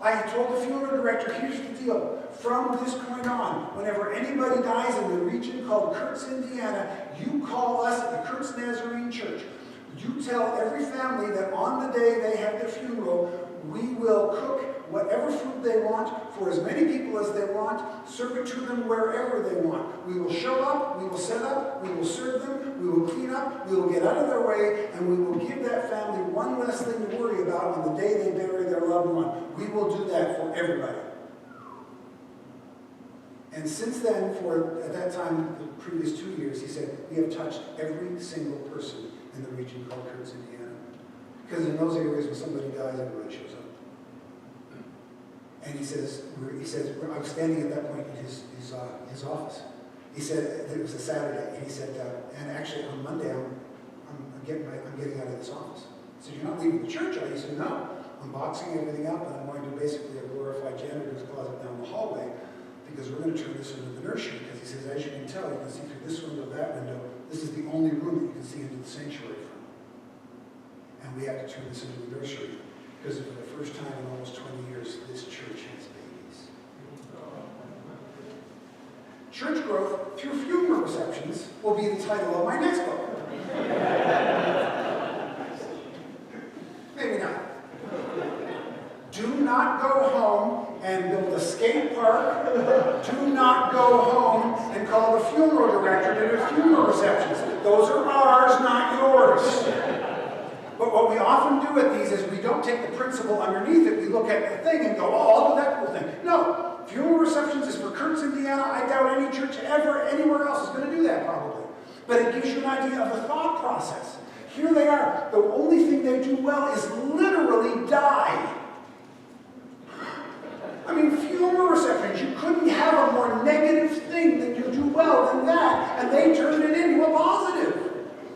I told the funeral director, here's the deal. From this point on, whenever anybody dies in the region called Kurtz, Indiana, you call us at the Kurtz Nazarene Church. You tell every family that on the day they have their funeral, we will cook whatever food they want, for as many people as they want, serve it to them wherever they want. We will show up, we will set up, we will serve them, we will clean up, we will get out of their way, and we will give that family one less thing to worry about on the day they bury their loved one. We will do that for everybody. And since then, at that time, the previous 2 years, he said, we have touched every single person in the region called Kurtz, Indiana. Because in those areas, when somebody dies, everybody shows up. And he says, I was standing at that point in his office. He said, it was a Saturday, and he said, and actually on Monday, I'm getting out of this office. I said, you're not leaving the church, are you? He said, no. I'm boxing everything up, and I'm going to basically a glorified janitor's closet down the hallway, because we're going to turn this into the nursery. Because he says, as you can tell, you can see through this window, that window. This is the only room that you can see into the sanctuary from. And we have to turn this into the nursery. Because for the first time in almost 20 years, this church has babies. Church growth through funeral receptions will be the title of my next book. Maybe not. Do not go home and build a skate park. Do not go home and call the funeral director to do funeral receptions. Those are ours, not yours. But what we often do at these is we don't take the principle underneath it. We look at the thing and go, oh, I'll do that cool thing. No, funeral receptions is for Kurtz, Indiana. I doubt any church ever anywhere else is going to do that probably. But it gives you an idea of the thought process. Here they are. The only thing they do well is literally die. I mean, funeral receptions, you couldn't have a more negative thing that you do well than that. And they turned it into a positive.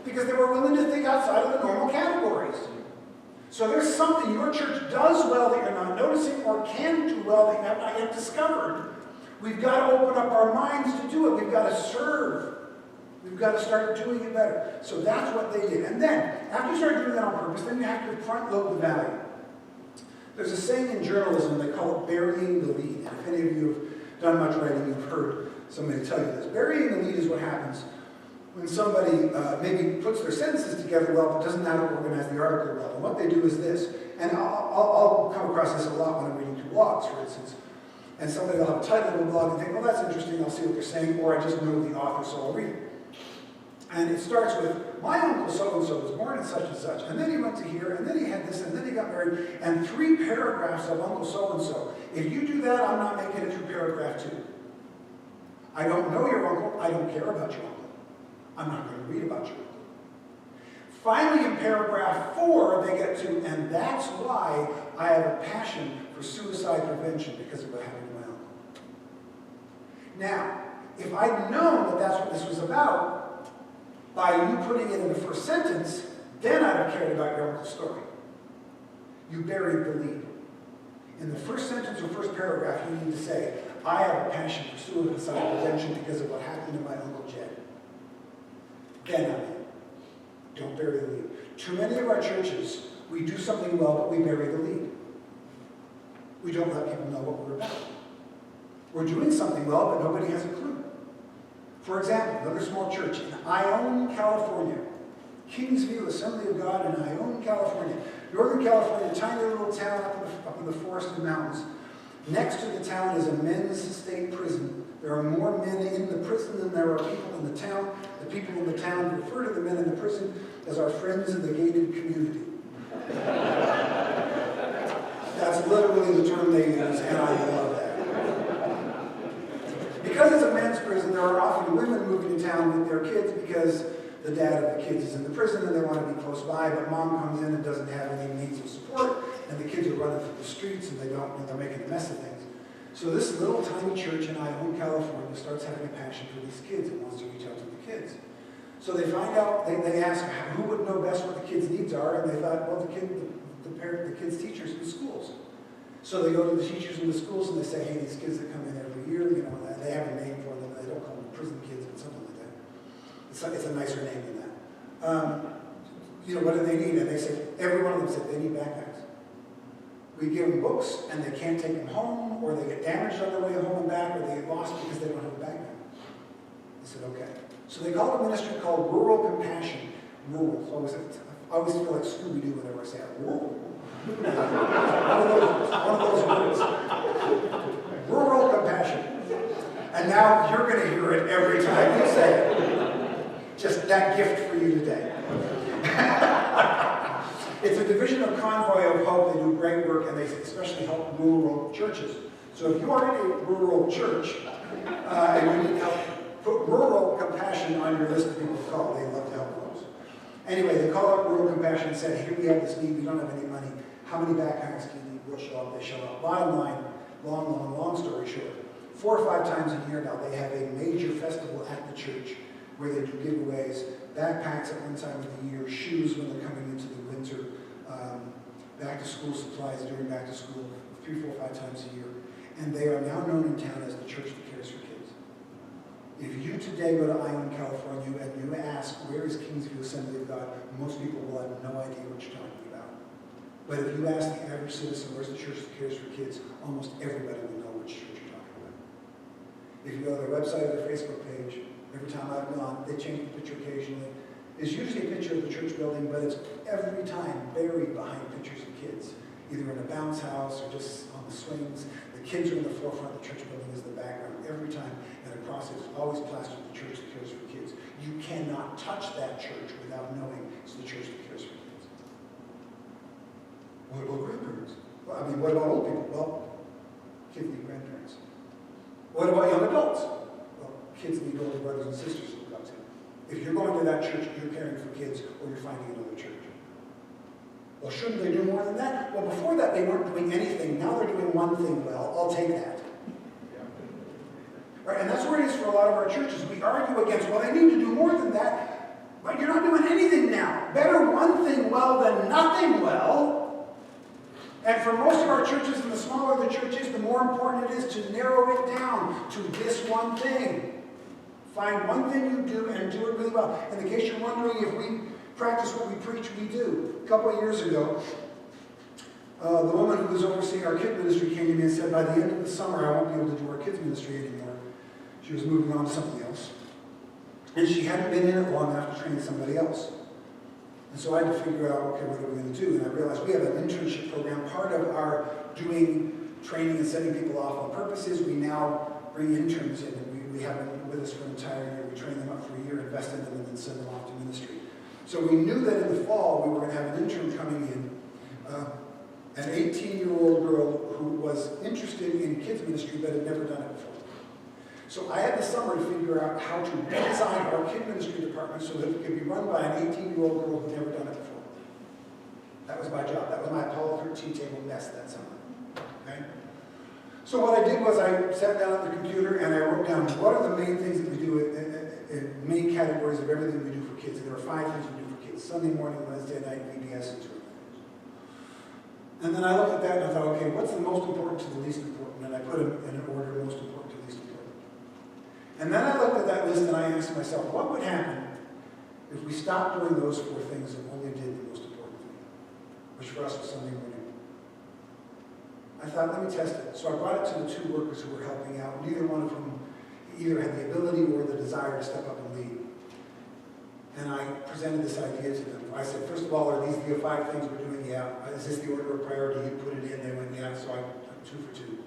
Because they were willing to think outside of the normal categories. So there's something your church does well that you're not noticing, or can do well that you have not yet discovered. We've got to open up our minds to do it. We've got to serve. We've got to start doing it better. So that's what they did. And then, after you start doing that on purpose, then you have to front load the value. There's a saying in journalism, they call it burying the lead. And if any of you have done much writing, you've heard somebody tell you this. Burying the lead is what happens when somebody maybe puts their sentences together well, but doesn't know how to organize the article well. And what they do is this, and I'll come across this a lot when I'm reading two blogs, for instance. And somebody will have a title of a blog and think, well, that's interesting, I'll see what they're saying, or I just know the author, so I'll read it. And it starts with, my uncle so-and-so was born at such and such, and then he went to here, and then he had this, and then he got married, and 3 paragraphs of Uncle so-and-so. If you do that, I'm not making it through paragraph 2. I don't know your uncle, I don't care about your uncle. I'm not going to read about your uncle. Finally, in paragraph 4, they get to, and that's why I have a passion for suicide prevention, because of what happened to my uncle. Now, if I'd known that that's what this was about, by you putting it in the first sentence, then I'd have cared about your uncle's story. You buried the lead. In the first sentence or first paragraph, you need to say, I have a passion for suicide prevention because of what happened to my Uncle Jed. Then I'm in. Don't bury the lead. Too many of our churches, we do something well, but we bury the lead. We don't let people know what we're about. We're doing something well, but nobody has a clue. For example, another small church in Ione, California. Kingsview Assembly of God in Ione, California. Northern California, tiny little town up in the forested mountains. Next to the town is a men's state prison. There are more men in the prison than there are people in the town. The people in the town refer to the men in the prison as our friends in the gated community. That's literally the term they use, and I love that. Because it's a men's prison, there are often women moving to town with their kids because the dad of the kids is in the prison and they want to be close by, but mom comes in and doesn't have any means of support, and the kids are running through the streets and they're making a mess of things. So this little tiny church in Ione, California starts having a passion for these kids and wants to reach out to the kids. So they find out, they ask who would know best what the kids' needs are, and they thought, well, the kids' teachers in the schools. So they go to the teachers in the schools and they say, hey, these kids that come in every year, you know, they have a name for them. They don't call them prison kids, but something like that. It's a nicer name than that. You know, what do they need? And they say, every one of them said they need backpacks. We give them books and they can't take them home, or they get damaged on their way home and back, or they get lost because they don't have a backpack. I said, okay. So they called a ministry called Rural Compassion. Rural. So I always feel like Scooby-Doo whenever I say it. Rural. one of those words. Rural compassion. And now you're going to hear it every time you say it. Just that gift for you today. It's a division of Convoy of Hope. They do great work, and they especially help rural churches. So if you are in a rural church and you need help, put rural compassion on your list of people to call. They love to help those. Anyway, they call up rural compassion and said, here we have this need. We don't have any money. How many backpacks do you need? We'll show up. They show up. Bottom line, long story short, 4 or 5 times a year now, they have a major festival at the church where they do giveaways, backpacks at one time of the year, shoes when they're coming into the winter, back-to-school supplies during back-to-school, 3, 4, 5 times a year. And they are now known in town as the church that cares for kids. If you today go to Ione, California, and you ask, where is Kingsview Assembly of God, most people will have no idea what you're talking about. But if you ask the average citizen, where's the church that cares for kids, almost everybody will know which church you're talking about. If you go to their website or their Facebook page, every time I've gone, they change the picture occasionally. It's usually a picture of the church building, but it's every time buried behind pictures of kids, either in a bounce house or just on the swings. The kids are in the forefront, the church building is the background. Every time, and across it is always plastered the church that cares for kids. You cannot touch that church without knowing it's the church that cares for kids. What about grandparents? Well, I mean, what about old people? Well, kids need grandparents. What about young adults? Well, kids need older brothers and sisters to look up to. If you're going to that church, you're caring for kids, or you're finding another church. Well, shouldn't they do more than that? Well, before that, they weren't doing anything. Now they're doing one thing well. I'll take that. Right? And that's where it is for a lot of our churches. We argue against, well, they need to do more than that, but you're not doing anything now. Better one thing well than nothing well. And for most of our churches, and the smaller the church is, the more important it is to narrow it down to this one thing. Find one thing you do and do it really well. And in case you're wondering if we practice what we preach, we do. A couple of years ago, the woman who was overseeing our kid ministry came to me and said, by the end of the summer, I won't be able to do our kids ministry anymore. She was moving on to something else. And she hadn't been in it long enough to train somebody else. And so I had to figure out, okay, what are we going to do? And I realized we have an internship program. Part of our doing training and sending people off on purpose is we now bring interns in. And we have them with us for an entire year. We train them up for a year, invest in them, and then send them off to ministry. So we knew that in the fall we were going to have an intern coming in, an 18-year-old girl who was interested in kids ministry but had never done it before. So I had the summer to figure out how to redesign our kid ministry department so that it could be run by an 18-year-old girl who had never done it before. That was my job. That was my Apollo 13 table mess that summer. Okay? So what I did was I sat down at the computer and I wrote down what are the main things that we do in main categories of everything we do for kids. And there are 5 things we do for kids: Sunday morning, Wednesday night, VBS, and 2 other things. And then I looked at that and I thought, okay, what's the most important to the least important? And I put them in an order, most important to least important. And then I looked at that list and I asked myself, what would happen if we stopped doing those 4 things and only did the most important thing, which for us was Sunday morning? I thought, let me test it. So I brought it to the 2 workers who were helping out. Neither one of them either had the ability or the desire to step up and lead. And I presented this idea to them. I said, first of all, are these the 5 things we're doing? Yeah. Is this the order of priority? You put it in. They went, yeah. So I'm 2 for 2.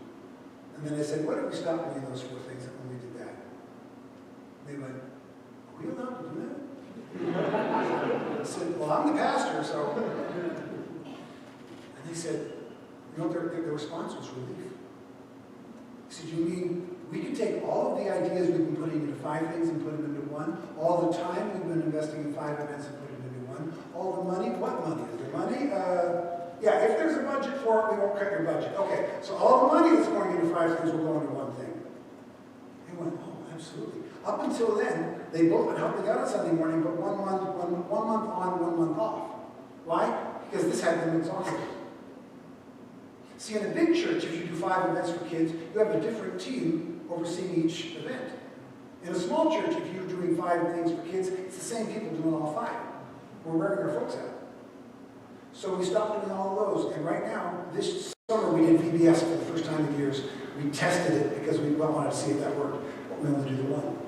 And then I said, what if we stopped doing those 4 things and only did that? They went, are we allowed to do that? I said, well, I'm the pastor, so. And they said, you know, their response was relief. He said, you mean we can take all of the ideas we've been putting into 5 things and put them into 1? All the time we've been investing in 5 events and put them into 1? All the money? What money? Is there money? Yeah, if there's a budget for it, we won't cut your budget. Okay, so all the money that's going into 5 things will go into 1 thing. They went, oh, absolutely. Up until then, they both been helping out on Sunday morning, but one month on, 1 month off. Why? Because this had them exhausted. See, in a big church, if you do 5 events for kids, you have a different team overseeing each event. In a small church, if you're doing 5 things for kids, it's the same people doing all 5. We're wearing our folks out. So we stopped doing all of those. And right now, this summer, we did VBS for the first time in years. We tested it because we wanted to see if that worked, but we only do the 1.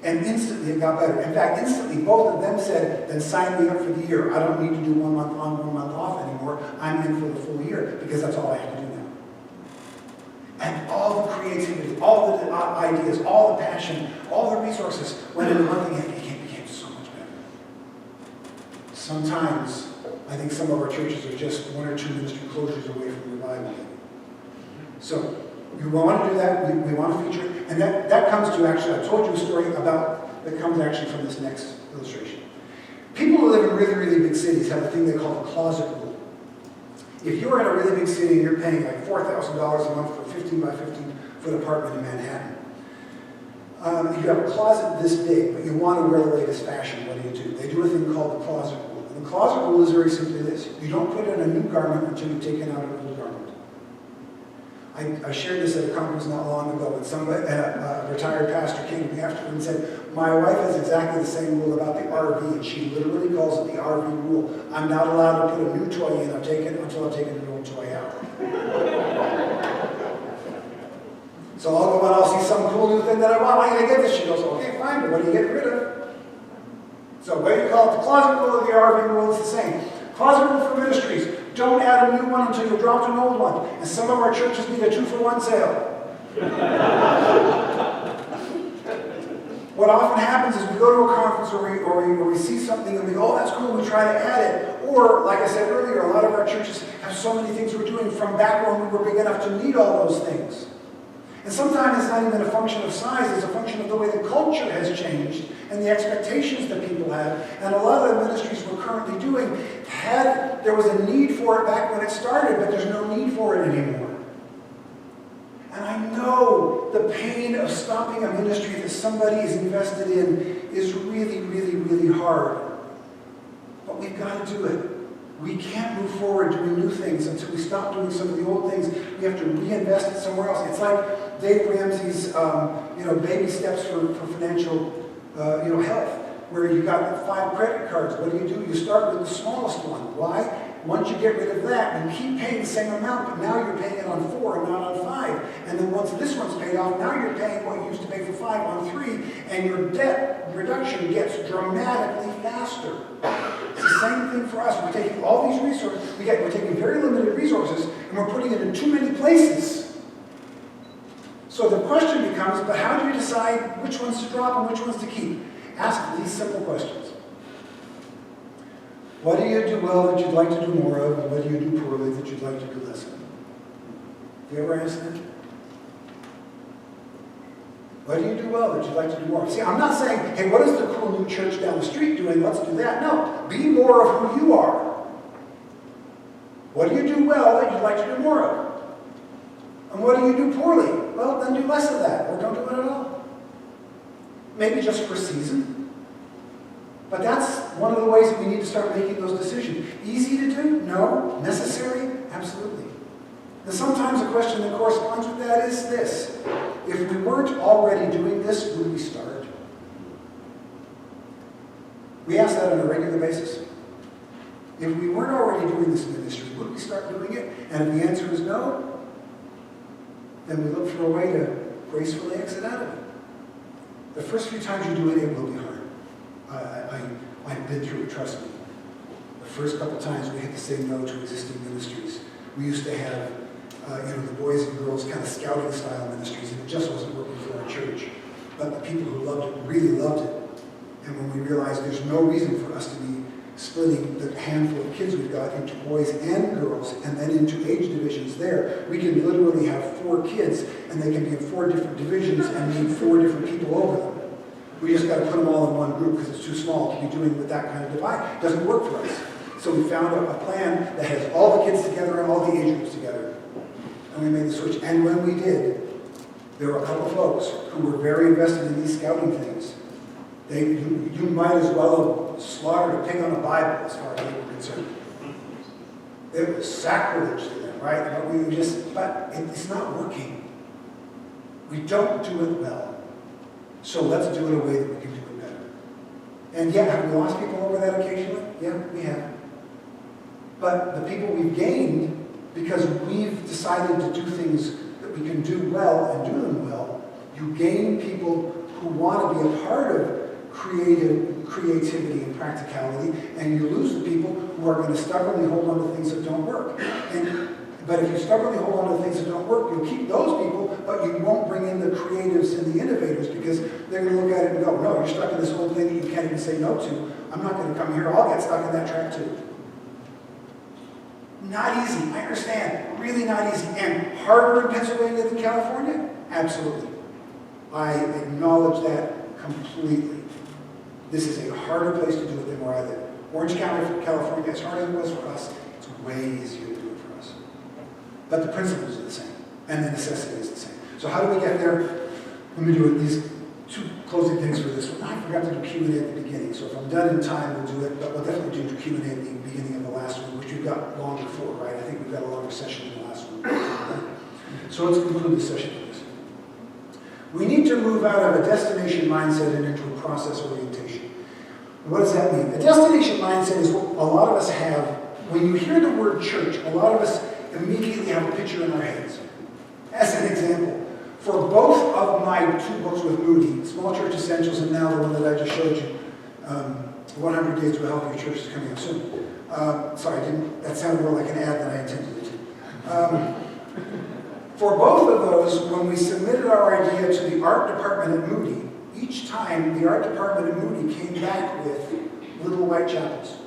And instantly it got better. In fact, instantly both of them said, then sign me up for the year. I don't need to do 1 month on, 1 month off anymore. I'm in for the full year because that's all I have to do now. And all the creativity, all the ideas, all the passion, all the resources went into one thing and it became so much better. Sometimes I think some of our churches are just 1 or 2 ministry closures away from revival. So we want to do that. We want to feature it. And that comes to, actually, I told you a story about, that comes actually from this next illustration. People who live in really, really big cities have a thing they call the closet rule. If you're in a really big city and you're paying like $4,000 a month for a 15 by 15 foot apartment in Manhattan, you have a closet this big, but you want to wear the latest fashion, what do? They do a thing called the closet rule. And the closet rule is very simply this. You don't put in a new garment until you've taken out an old garment. I shared this at a conference not long ago, and a retired pastor came to me afterward and said, my wife has exactly the same rule about the RV, and she literally calls it the RV rule. I'm not allowed to put a new toy in until I've taken an old toy out. So I'll go and I'll see some cool new thing that I want. I'm going to get this. She goes, okay, fine, but what are you getting rid of? So whether you call it the closet rule or the RV rule, it's the same. Closet rule for ministries. Don't add a new one until you've dropped an old one. And some of our churches need a 2-for-1 sale. What often happens is we go to a conference or we see something and we go, oh, that's cool, we try to add it. Or, like I said earlier, a lot of our churches have so many things we're doing from back when we were big enough to need all those things. And sometimes it's not even a function of size, it's a function of the way the culture has changed and the expectations that people have. And a lot of the ministries we're currently doing there was a need for it back when it started, but there's no need for it anymore. And I know the pain of stopping a ministry that somebody is invested in is really, really, really hard. But we've got to do it. We can't move forward doing new things until we stop doing some of the old things. We have to reinvest it somewhere else. It's like Dave Ramsey's, baby steps for financial, health, where you got 5 credit cards. What do? You start with the smallest one. Why? Once you get rid of that, you keep paying the same amount, but now you're paying it on 4 and not on 5. And then once this one's paid off, now you're paying what you used to pay for 5 on 3, and your debt reduction gets dramatically faster. It's the same thing for us. We're taking all these resources, we're taking very limited resources, and we're putting it in too many places. So the question becomes, but how do you decide which ones to drop and which ones to keep? Ask these simple questions. What do you do well that you'd like to do more of, and what do you do poorly that you'd like to do less of? You ever ask that? What do you do well that you'd like to do more of? See, I'm not saying, hey, what is the cool new church down the street doing? Let's do that. No, be more of who you are. What do you do well that you'd like to do more of? And what do you do poorly? Well, then do less of that, or don't do it at all. Maybe just for a season. But that's one of the ways that we need to start making those decisions. Easy to do? No. Necessary? Absolutely. And sometimes a question that corresponds with that is this. If we weren't already doing this, would we start? We ask that on a regular basis. If we weren't already doing this ministry, would we start doing it? And if the answer is no, then we look for a way to gracefully exit out of it. The first few times you do it, it will be hard. I've been through it, trust me. The first couple times we had to say no to existing ministries. We used to have, the boys and girls kind of scouting style ministries, and it just wasn't working for our church. But the people who loved it really loved it. And when we realized there's no reason for us to be splitting the handful of kids we've got into boys and girls, and then into age divisions there, we can literally have 4 kids, and they can be in 4 different divisions and need 4 different people over them. We just got to put them all in one group because it's too small to be doing with that kind of divide. It doesn't work for us. So we found a plan that has all the kids together and all the age groups together. And we made the switch. And when we did, there were a couple of folks who were very invested in these scouting things. You might as well have slaughtered a pig on a Bible as far as they were concerned. It was sacrilege to them, right? But it's not working. We don't do it well. So let's do it in a way that we can do it better. And yeah, have we lost people over that occasionally? Yeah, we have. But the people we've gained, because we've decided to do things that we can do well and do them well, you gain people who want to be a part of creativity and practicality, and you lose the people who are going to stubbornly hold on to things that don't work. But if you stubbornly hold on to things that don't work, you'll keep those people, but you won't bring in the creatives and the innovators, because they're going to look at it and go, no, you're stuck in this old thing that you can't even say no to. I'm not going to come here. I'll get stuck in that track too. Not easy. I understand. Really not easy. And harder in Pennsylvania than California? Absolutely. I acknowledge that completely. This is a harder place to do it than where I live. Orange County, California, as hard as it was for us, it's way easier to do it for us. But the principles are the same, and the necessity is the same. So how do we get there? Let me do these two closing things for this one. I forgot to do Q&A at the beginning, so if I'm done in time, we'll do it, but we'll definitely do Q&A at the beginning of the last one, which we've got longer for, right? I think we've got a longer session than the last one. So let's conclude this session, please. We need to move out of a destination mindset and into a process orientation. What does that mean? A destination mindset is what a lot of us have. When you hear the word church, a lot of us immediately have a picture in our heads. As an example, for both of my two books with Moody, Small Church Essentials, and now the one that I just showed you, 100 Days to a Healthier Church, is coming up soon. Sorry, that sounded more like an ad than I intended it to. For both of those, when we submitted our idea to the art department at Moody, each time the art department at Moody came back with little white chapels.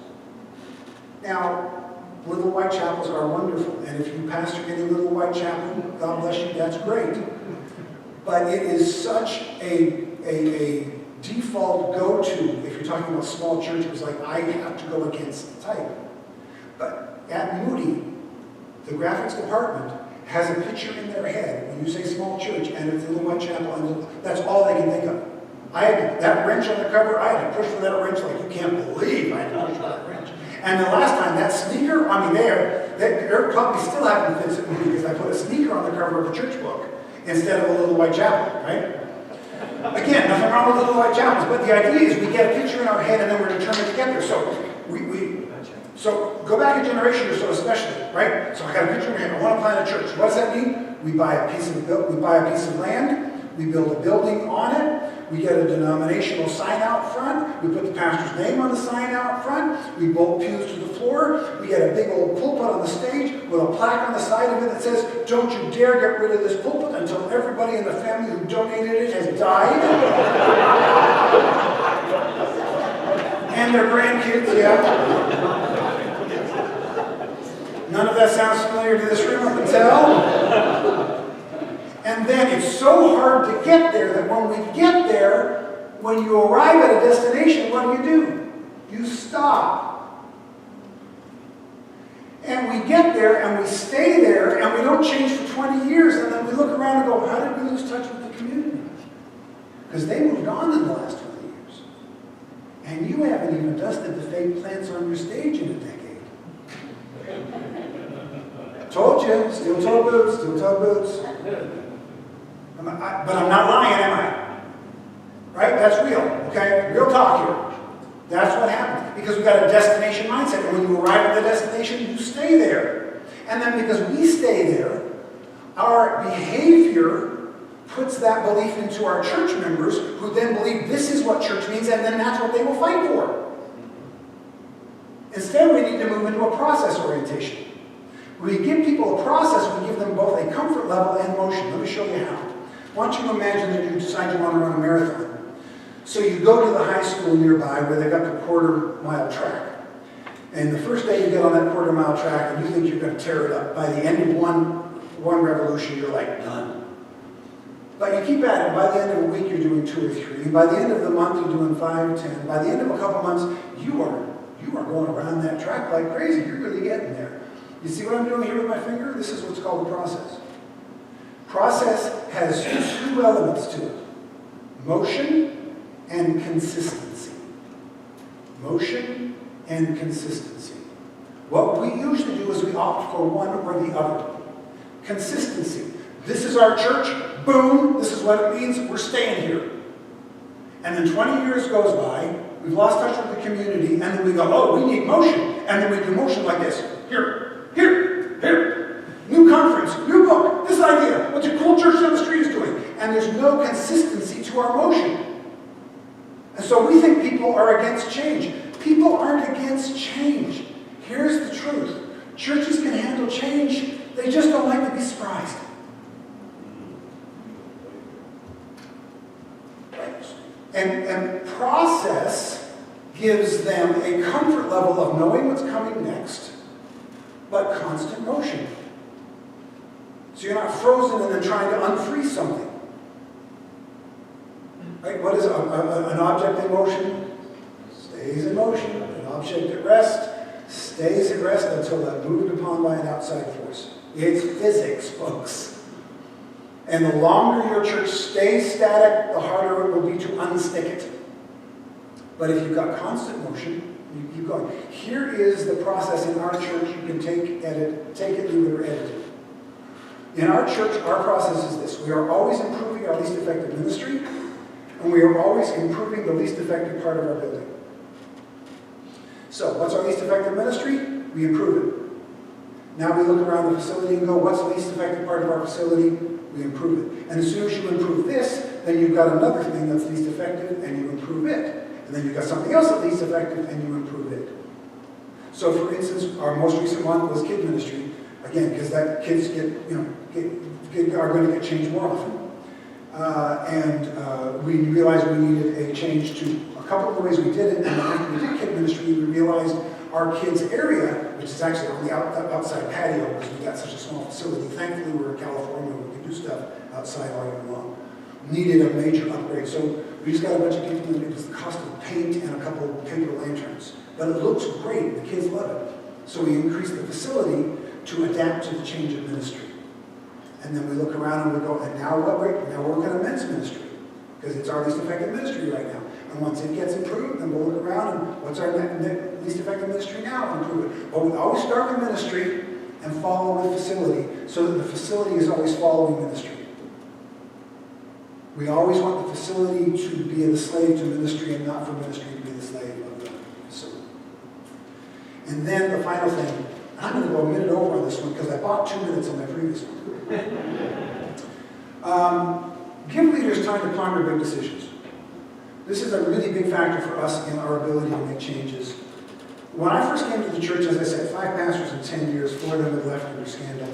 Now, little white chapels are wonderful, and if you pastor any little white chapel, God bless you, that's great. But it is such a default go-to. If you're talking about small church, it was like, I have to go against the type. But at Moody, the graphics department has a picture in their head when you say small church and it's a little white chapel, and that's all they can think of. I had that wrench on the cover, I had to push for that wrench like you can't believe I had to push for that wrench. And the last time, that sneaker, I mean, they're probably still having fits at Moody because I put a sneaker on the cover of a church book instead of a little white chapel, right? Again, nothing wrong with little white chapels, but the idea is we get a picture in our head and then we're determined to get there. So go back a generation or so especially, right? So I got a picture in my head, I want to plant a church. What does that mean? We buy a piece of land, we build a building on it, we get a denominational sign out front, we put the pastor's name on the sign out front, we bolt pews to the floor, we get a big old pulpit on the stage with a plaque on the side of it that says, don't you dare get rid of this pulpit until everybody in the family who donated it has died. And their grandkids, yeah. None of that sounds familiar to this room, I can tell. And then it's so hard to get there that when we get there, when you arrive at a destination, what do? You stop. And we get there and we stay there and we don't change for 20 years, and then we look around and go, how did we lose touch with the community? Because they moved on in the last 20 years. And you haven't even dusted the fake plants on your stage in a decade. Told you, steel toe boots. But I'm not lying, am I? Right? That's real, okay? Real talk here. That's what happens. Because we've got a destination mindset. And when you arrive at the destination, you stay there. And then because we stay there, our behavior puts that belief into our church members, who then believe this is what church means, and then that's what they will fight for. Instead, we need to move into a process orientation. When we give people a process, we give them both a comfort level and motion. Let me show you how. I want you to imagine that you decide you want to run a marathon. So you go to the high school nearby where they've got the quarter-mile track. And the first day you get on that quarter-mile track and you think you're going to tear it up. By the end of one revolution, you're like, done. But you keep at it. By the end of a week, you're doing 2 or 3. And by the end of the month, you're doing 5 or 10. By the end of a couple months, you are going around that track like crazy. You're really getting there. You see what I'm doing here with my finger? This is what's called a process. Process has 2 elements to it: motion and consistency. Motion and consistency. What we usually do is we opt for one or the other. Consistency. This is our church. Boom. This is what it means. We're staying here. And then 20 years goes by. We've lost touch with the community. And then we go, oh, we need motion. And then we do motion like this. Here. New conference, new book, this idea, what the cool church down the street is doing. and there's no consistency to our motion. And so we think people are against change. People aren't against change. Here's the truth. Churches can handle change. They just don't like to be surprised. And process gives them a comfort level of knowing what's coming next, but constant motion. So you're not frozen and then trying to unfreeze something. Right? What is an object in motion? Stays in motion. An object at rest stays at rest until it's moved upon by an outside force. It's physics, folks. And the longer your church stays static, the harder it will be to unstick it. But if you've got constant motion, you keep going. Here is the process in our church. You can take it, leave it, or edit it. In our church, our process is this. We are always improving our least effective ministry, and we are always improving the least effective part of our building. So, what's our least effective ministry? We improve it. Now we look around the facility and go, what's the least effective part of our facility? We improve it. And as soon as you improve this, then you've got another thing that's least effective, and you improve it. And then you've got something else that's least effective, and you improve it. So, for instance, our most recent one was kid ministry. Again, because that kids are going to get changed more often. And we realized we needed a change to a couple of the ways we did it. And then after we did kid ministry, we realized our kids' area, which is actually on the outside patio, because we've got such a small facility. Thankfully, we're in California, we can do stuff outside all year long. Needed a major upgrade. So we just got a bunch of people in. It was the cost of paint and a couple of paper lanterns. But it looks great. The kids love it. So we increased the facility to adapt to the change of ministry. And then we look around and we go, and now what? Now we're working on men's ministry, because it's our least effective ministry right now. And once it gets improved, then we'll look around and what's our least effective ministry now? Improve it. But we always start with ministry and follow with facility, so that the facility is always following ministry. We always want the facility to be the slave to ministry, and not for ministry to be the slave of the facility. And then the final thing, I'm going to go a minute over on this one because I bought 2 minutes on my previous one. Give leaders time to ponder big decisions. This is a really big factor for us in our ability to make changes. When I first came to the church, as I said, 5 pastors in 10 years, 4 of them had left under scandal.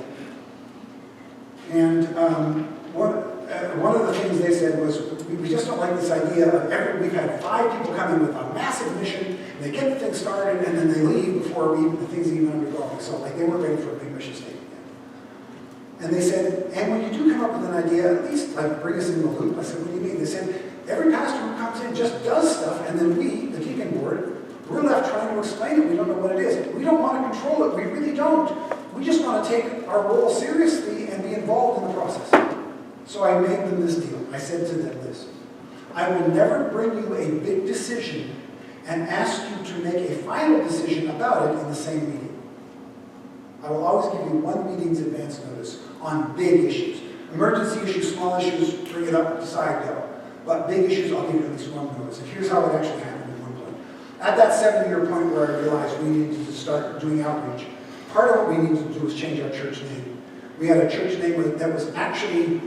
And one of the things they said was, we just don't like this idea of we've had 5 people come in with a massive mission, and they get the thing started, and then they leave before the things even undergo. So like they weren't ready for a big mission statement yet. And they said, and when you do come up with an idea, at least like bring us in the loop. I said, what do you mean? They said, every pastor who comes in just does stuff, and then we, the deacon board, we're left trying to explain it. We don't know what it is. We don't want to control it. We really don't. We just want to take our role seriously and be involved in the process. So I made them this deal. I said to them this: I will never bring you a big decision and ask you to make a final decision about it in the same meeting. I will always give you 1 meeting's advance notice on big issues. Emergency issues, small issues, bring it up, decide, go. But big issues, I'll give you at least 1 notice. And here's how it actually happened at one point. At that 7-year point where I realized we needed to start doing outreach, part of what we needed to do was change our church name. We had a church name that was actually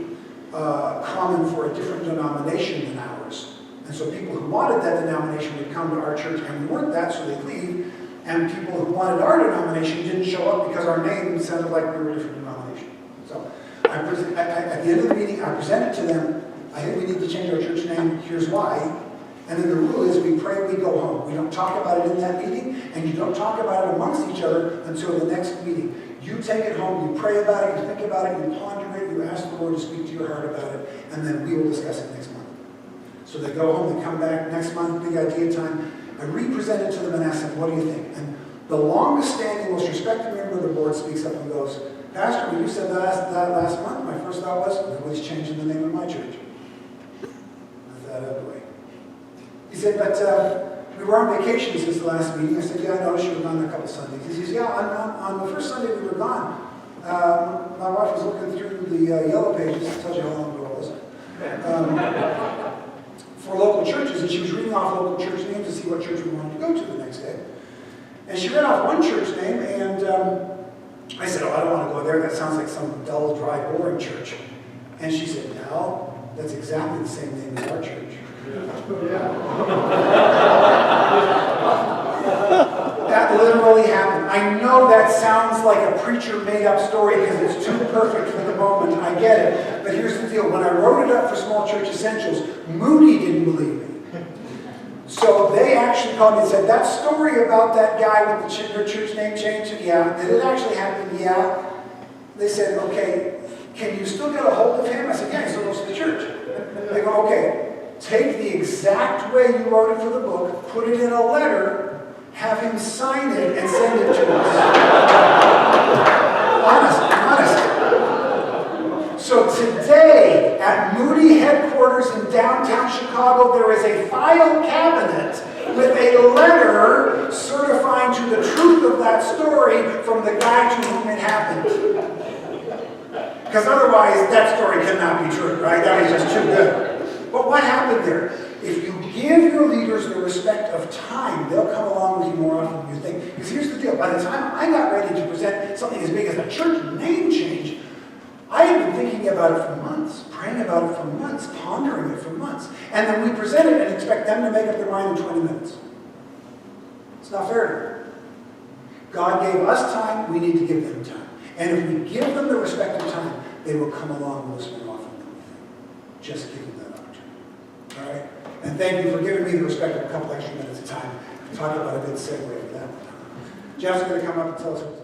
common for a different denomination than ours. And so people who wanted that denomination would come to our church, and we weren't that, so they'd leave. And people who wanted our denomination didn't show up because our name sounded like we were a different denomination. So at the end of the meeting, I presented to them, I think we need to change our church name, here's why. And then the rule is we pray, we go home. We don't talk about it in that meeting, and you don't talk about it amongst each other until the next meeting. You take it home, you pray about it, you think about it, you ponder it, you ask the Lord to speak to your heart about it, and then we will discuss it next month. So they go home, they come back next month, big idea time. I re-present it to them and ask them, what do you think? And the longest standing, most respected member of the board speaks up and goes, Pastor, when you said that last month, my first thought was, nobody's changing the name of my church. I thought, oh boy. He said, but we were on vacation since the last meeting. I said, yeah, I noticed you were gone a couple Sundays. He says, yeah, on the first Sunday we were gone. My wife was looking through the yellow pages, it tells you how long ago it was, for local churches, and she was reading off local church names to see what church we wanted to go to the next day. And she read off one church name, and I said, oh, I don't want to go there. That sounds like some dull, dry, boring church. And she said, no, That's exactly the same name as our church. That literally happened. I know that sounds like a preacher made-up story because it's too perfect for the moment. I get it. But here's the deal. When I wrote it up for Small Church Essentials, Moody didn't believe me. So they actually called me and said, that story about that guy with your church name change, yeah. Did it actually happen? Yeah. They said, okay, can you still get a hold of him? I said, yeah, he still goes to the church. They go, okay, take the exact way you wrote it for the book, put it in a letter, have him sign it, and send it to us. Honest. So today, at Moody headquarters in downtown Chicago, there is a file cabinet with a letter certifying to the truth of that story from the guy to whom it happened. Because otherwise, that story cannot be true, right? That is just too good. But what happened there? If you give your leaders the respect of time, they'll come along with you more often than you think. Because here's the deal. By the time I got ready to present something as big as a church name change, I had been thinking about it for months, praying about it for months, pondering it for months. And then we present it and expect them to make up their mind in 20 minutes. It's not fair. God gave us time, we need to give them time. And if we give them the respect of time, they will come along with us more often than we think. Just give them that opportunity. All right? And thank you for giving me the respect of a couple extra minutes of time to talk about a good segue for that. Jeff's going to come up and tell us what